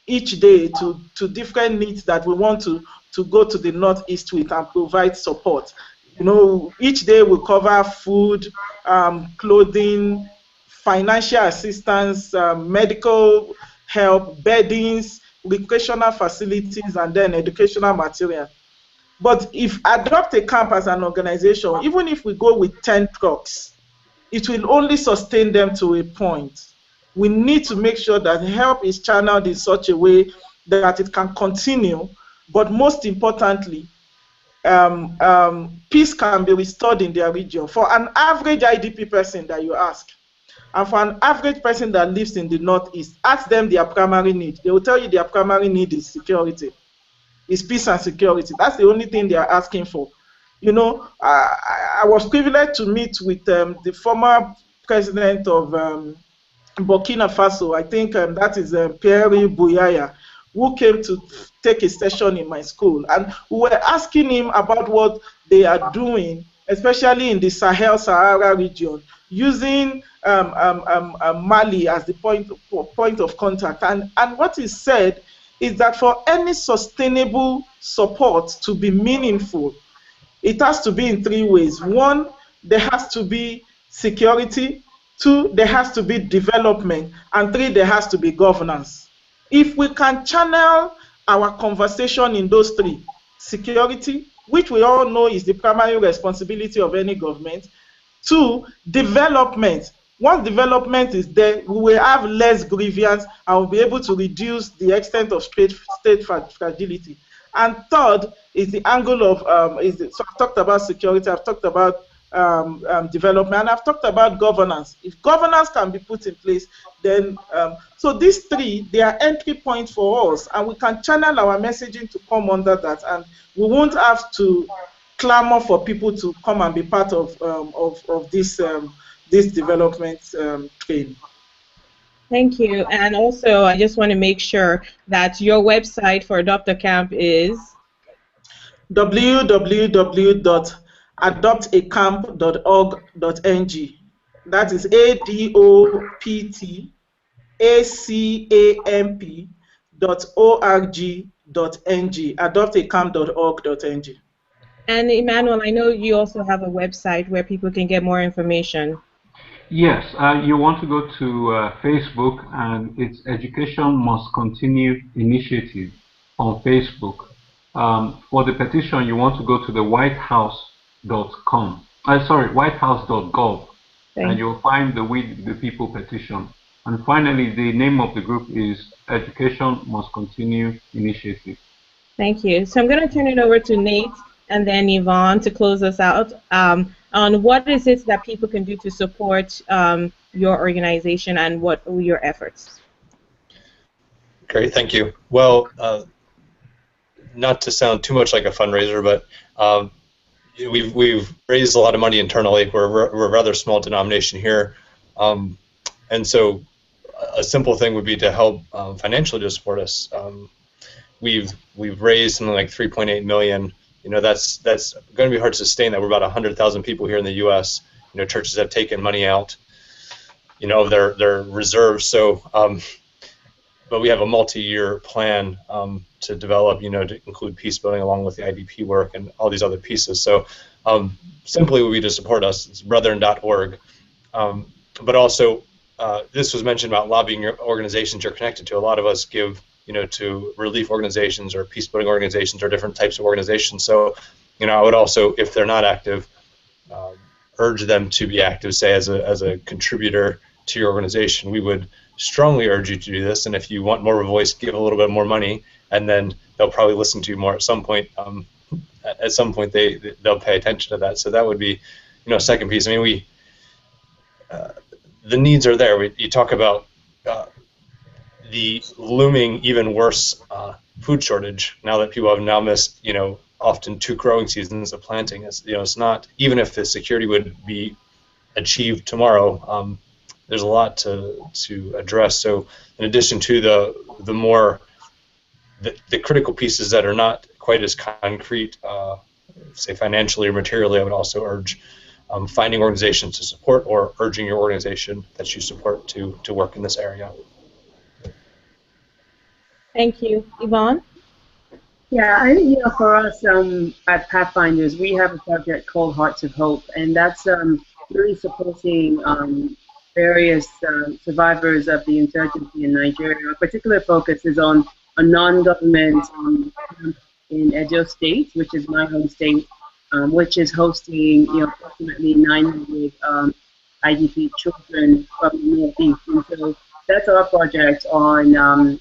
each day to different needs that we want to go to the Northeast with and provide support. You know, each day we cover food, clothing, financial assistance, medical help, beddings, recreational facilities, and then educational material. But if Adopt a Camp as an organization, even if we go with 10 trucks, it will only sustain them to a point. We need to make sure that help is channeled in such a way that it can continue, but most importantly, peace can be restored in their region. For an average IDP person that you ask, and for an average person that lives in the Northeast, ask them their primary need. They will tell you their primary need is security, is peace and security. That's the only thing they are asking for. You know, I was privileged to meet with the former president of Burkina Faso. I think that is Pierre Bouyaya, who came to take a session in my school. And we were asking him about what they are doing, especially in the Sahel-Sahara region, using Mali as the point of contact. And what he said is that for any sustainable support to be meaningful, it has to be in 3 ways. 1, there has to be security. 2, there has to be development. And 3, there has to be governance. If we can channel our conversation in those 3, security, which we all know is the primary responsibility of any government. 2, development. Once development is there, we will have less grievance and we'll be able to reduce the extent of state fragility. And 3rd is the angle of, so I've talked about security, I've talked about development, and I've talked about governance. If governance can be put in place, then, so these 3, they are entry points for us, and we can channel our messaging to come under that, and we won't have to clamor for people to come and be part of this development train. Thank you. And also, I just want to make sure that your website for Adopt a Camp is www.adoptacamp.org.ng. That is adoptacamp.org.ng. Adoptacamp.org.ng. And Emmanuel, I know you also have a website where people can get more information. Yes, you want to go to Facebook, and it's Education Must Continue Initiative on Facebook. For the petition, you want to go to the whitehouse.com. Sorry, whitehouse.gov, and you'll find the We the People petition. And finally, the name of the group is Education Must Continue Initiative. Thank you. So I'm going to turn it over to Nate and then Yvonne to close us out on what is it that people can do to support your organization and what are your efforts. Great, thank you. Well, not to sound too much like a fundraiser, but we've raised a lot of money internally. We're a rather small denomination here, and so a simple thing would be to help financially to support us. We've raised something like 3.8 million. You know, that's going to be hard to sustain. That we're about 100,000 people here in the U.S. You know, churches have taken money out, you know, of their reserves. So, but we have a multi-year plan to develop, you know, to include peace building along with the IDP work and all these other pieces. So, simply would be to support us. It's brethren.org. But also, this was mentioned about lobbying your organizations you're connected to. A lot of us give, you know, to relief organizations or peace building organizations or different types of organizations. So, you know, I would also, if they're not active, urge them to be active, say as a contributor to your organization. We would strongly urge you to do this, and if you want more of a voice, give a little bit more money, and then they'll probably listen to you more at some point. At some point, they'll pay attention to that. So that would be, you know, a second piece. I mean, the needs are there. You talk about the looming, even worse food shortage now that people have now missed, you know, often 2 growing seasons of planting. It's, you know, it's not, even if the security would be achieved tomorrow, there's a lot to address. So in addition to the more the critical pieces that are not quite as concrete, say financially or materially, I would also urge finding organizations to support or urging your organization that you support to work in this area. Thank you. Yvonne? Yeah, I think, you know, for us at Pathfinders, we have a project called Hearts of Hope, and that's really supporting various survivors of the insurgency in Nigeria. Our particular focus is on a non-government camp in Edo State, which is my home state, which is hosting, you know, approximately 900 IDP children from the Northeast. And so that's our project on,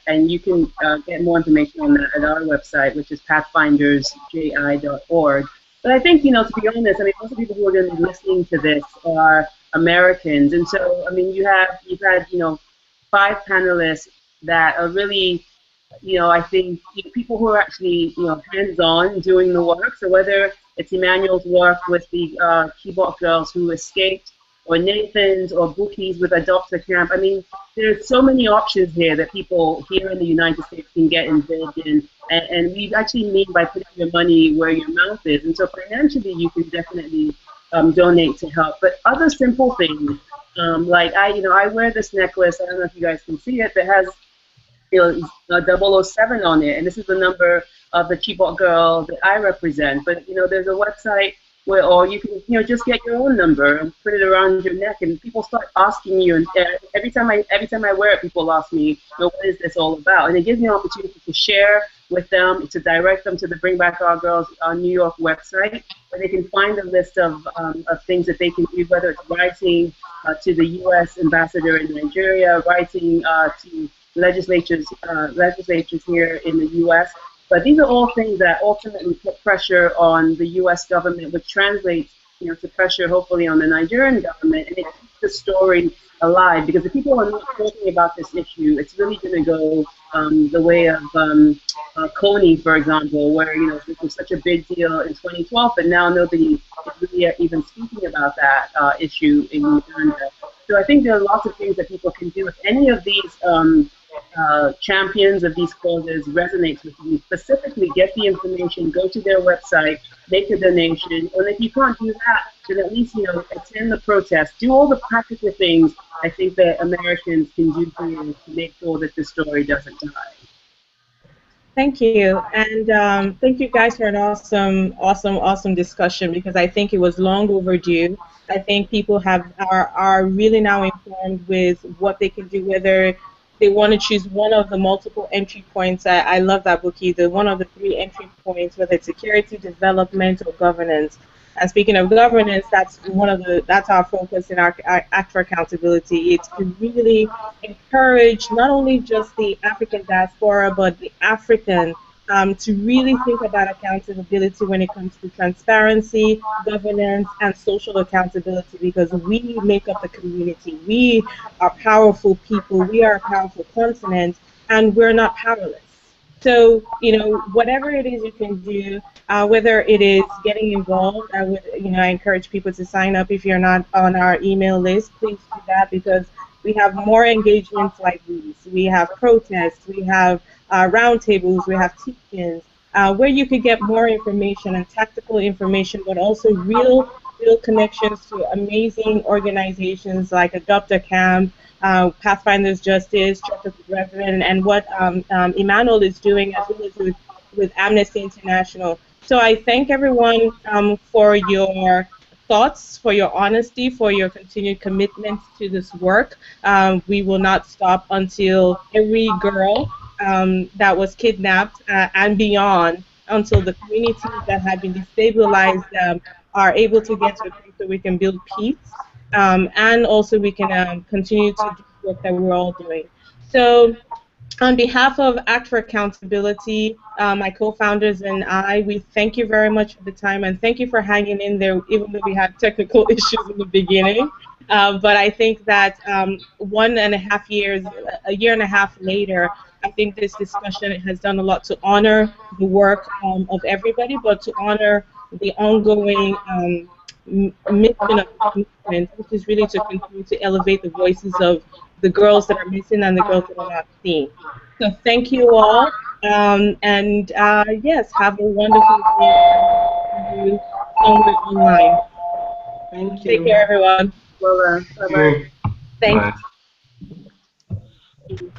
and you can get more information on that at our website, which is pathfindersji.org. But I think, you know, to be honest, I mean, most of the people who are going to be listening to this are Americans, and so, I mean, you've had, you know, 5 panelists that are really, you know, I think people who are actually, you know, hands-on doing the work. So whether it's Emmanuel's work with the Chibok girls who escaped, or Nathan's, or Buki's with Adopt a Camp. I mean, there's so many options here that people here in the United States can get involved in, and we actually mean by putting your money where your mouth is. And so financially, you can definitely donate to help. But other simple things, like I wear this necklace. I don't know if you guys can see it, but it has, you know, 007 on it, and this is the number of the Chibok girl that I represent. But, you know, there's a website where, or you can, you know, just get your own number and put it around your neck, and people start asking you. And every time I wear it, people ask me, you know, what is this all about? And it gives me an opportunity to share with them, to direct them to the Bring Back Our Girls New York website, where they can find a list of things that they can do, whether it's writing to the U.S. ambassador in Nigeria, writing to legislatures here in the U.S. But these are all things that ultimately put pressure on the U.S. government, which translates, you know, to pressure hopefully on the Nigerian government, and it keeps the story alive. Because if people are not talking about this issue, it's really going to go the way of Coney, for example, where, you know, this was such a big deal in 2012, but now nobody is really even speaking about that issue in Uganda. So I think there are lots of things that people can do. If any of these champions of these causes resonates with you, specifically get the information, go to their website, make a donation, and if you can't do that, then at least, attend the protest, do all the practical things I think that Americans can do to make sure that this story doesn't die. Thank you, and thank you guys for an awesome discussion, because I think it was long overdue. I think people are really now informed with what they can do, whether they want to choose one of the multiple entry points. I love that book, either one of the three entry points, whether it's security, development, or governance. And speaking of governance, that's our focus in our Act for Accountability. It's to really encourage not only just the African diaspora, but the African, to really think about accountability when it comes to transparency, governance, and social accountability, because we make up the community. We are powerful people. We are a powerful continent, and we're not powerless. So, whatever it is you can do, whether it is getting involved, I encourage people to sign up. If you're not on our email list, please do that, because we have more engagements like these. We have protests, we have roundtables, we have teach-ins, where you could get more information and tactical information, but also real connections to amazing organizations like Adopt a Camp, Pathfinders Justice, Church of the Brethren, and what Emmanuel is doing, as well as with Amnesty International. So I thank everyone for your thoughts, for your honesty, for your continued commitment to this work. We will not stop until every girl that was kidnapped and beyond, until the communities that have been destabilized are able to get to a place where we can build peace, and also we can continue to do the work that we're all doing. So on behalf of Act for Accountability, my co-founders and I, we thank you very much for the time, and thank you for hanging in there, even though we had technical issues in the beginning. But I think that 1.5 years, a year and a half later, I think this discussion has done a lot to honor the work of everybody, but to honor the ongoing mission of the movement, which is really to continue to elevate the voices of the girls that are missing and the girls that are not seen. So thank you all, and yes, have a wonderful day. See you somewhere online. Thank Take you. care, everyone. Well, bye-bye. Bye. Thanks.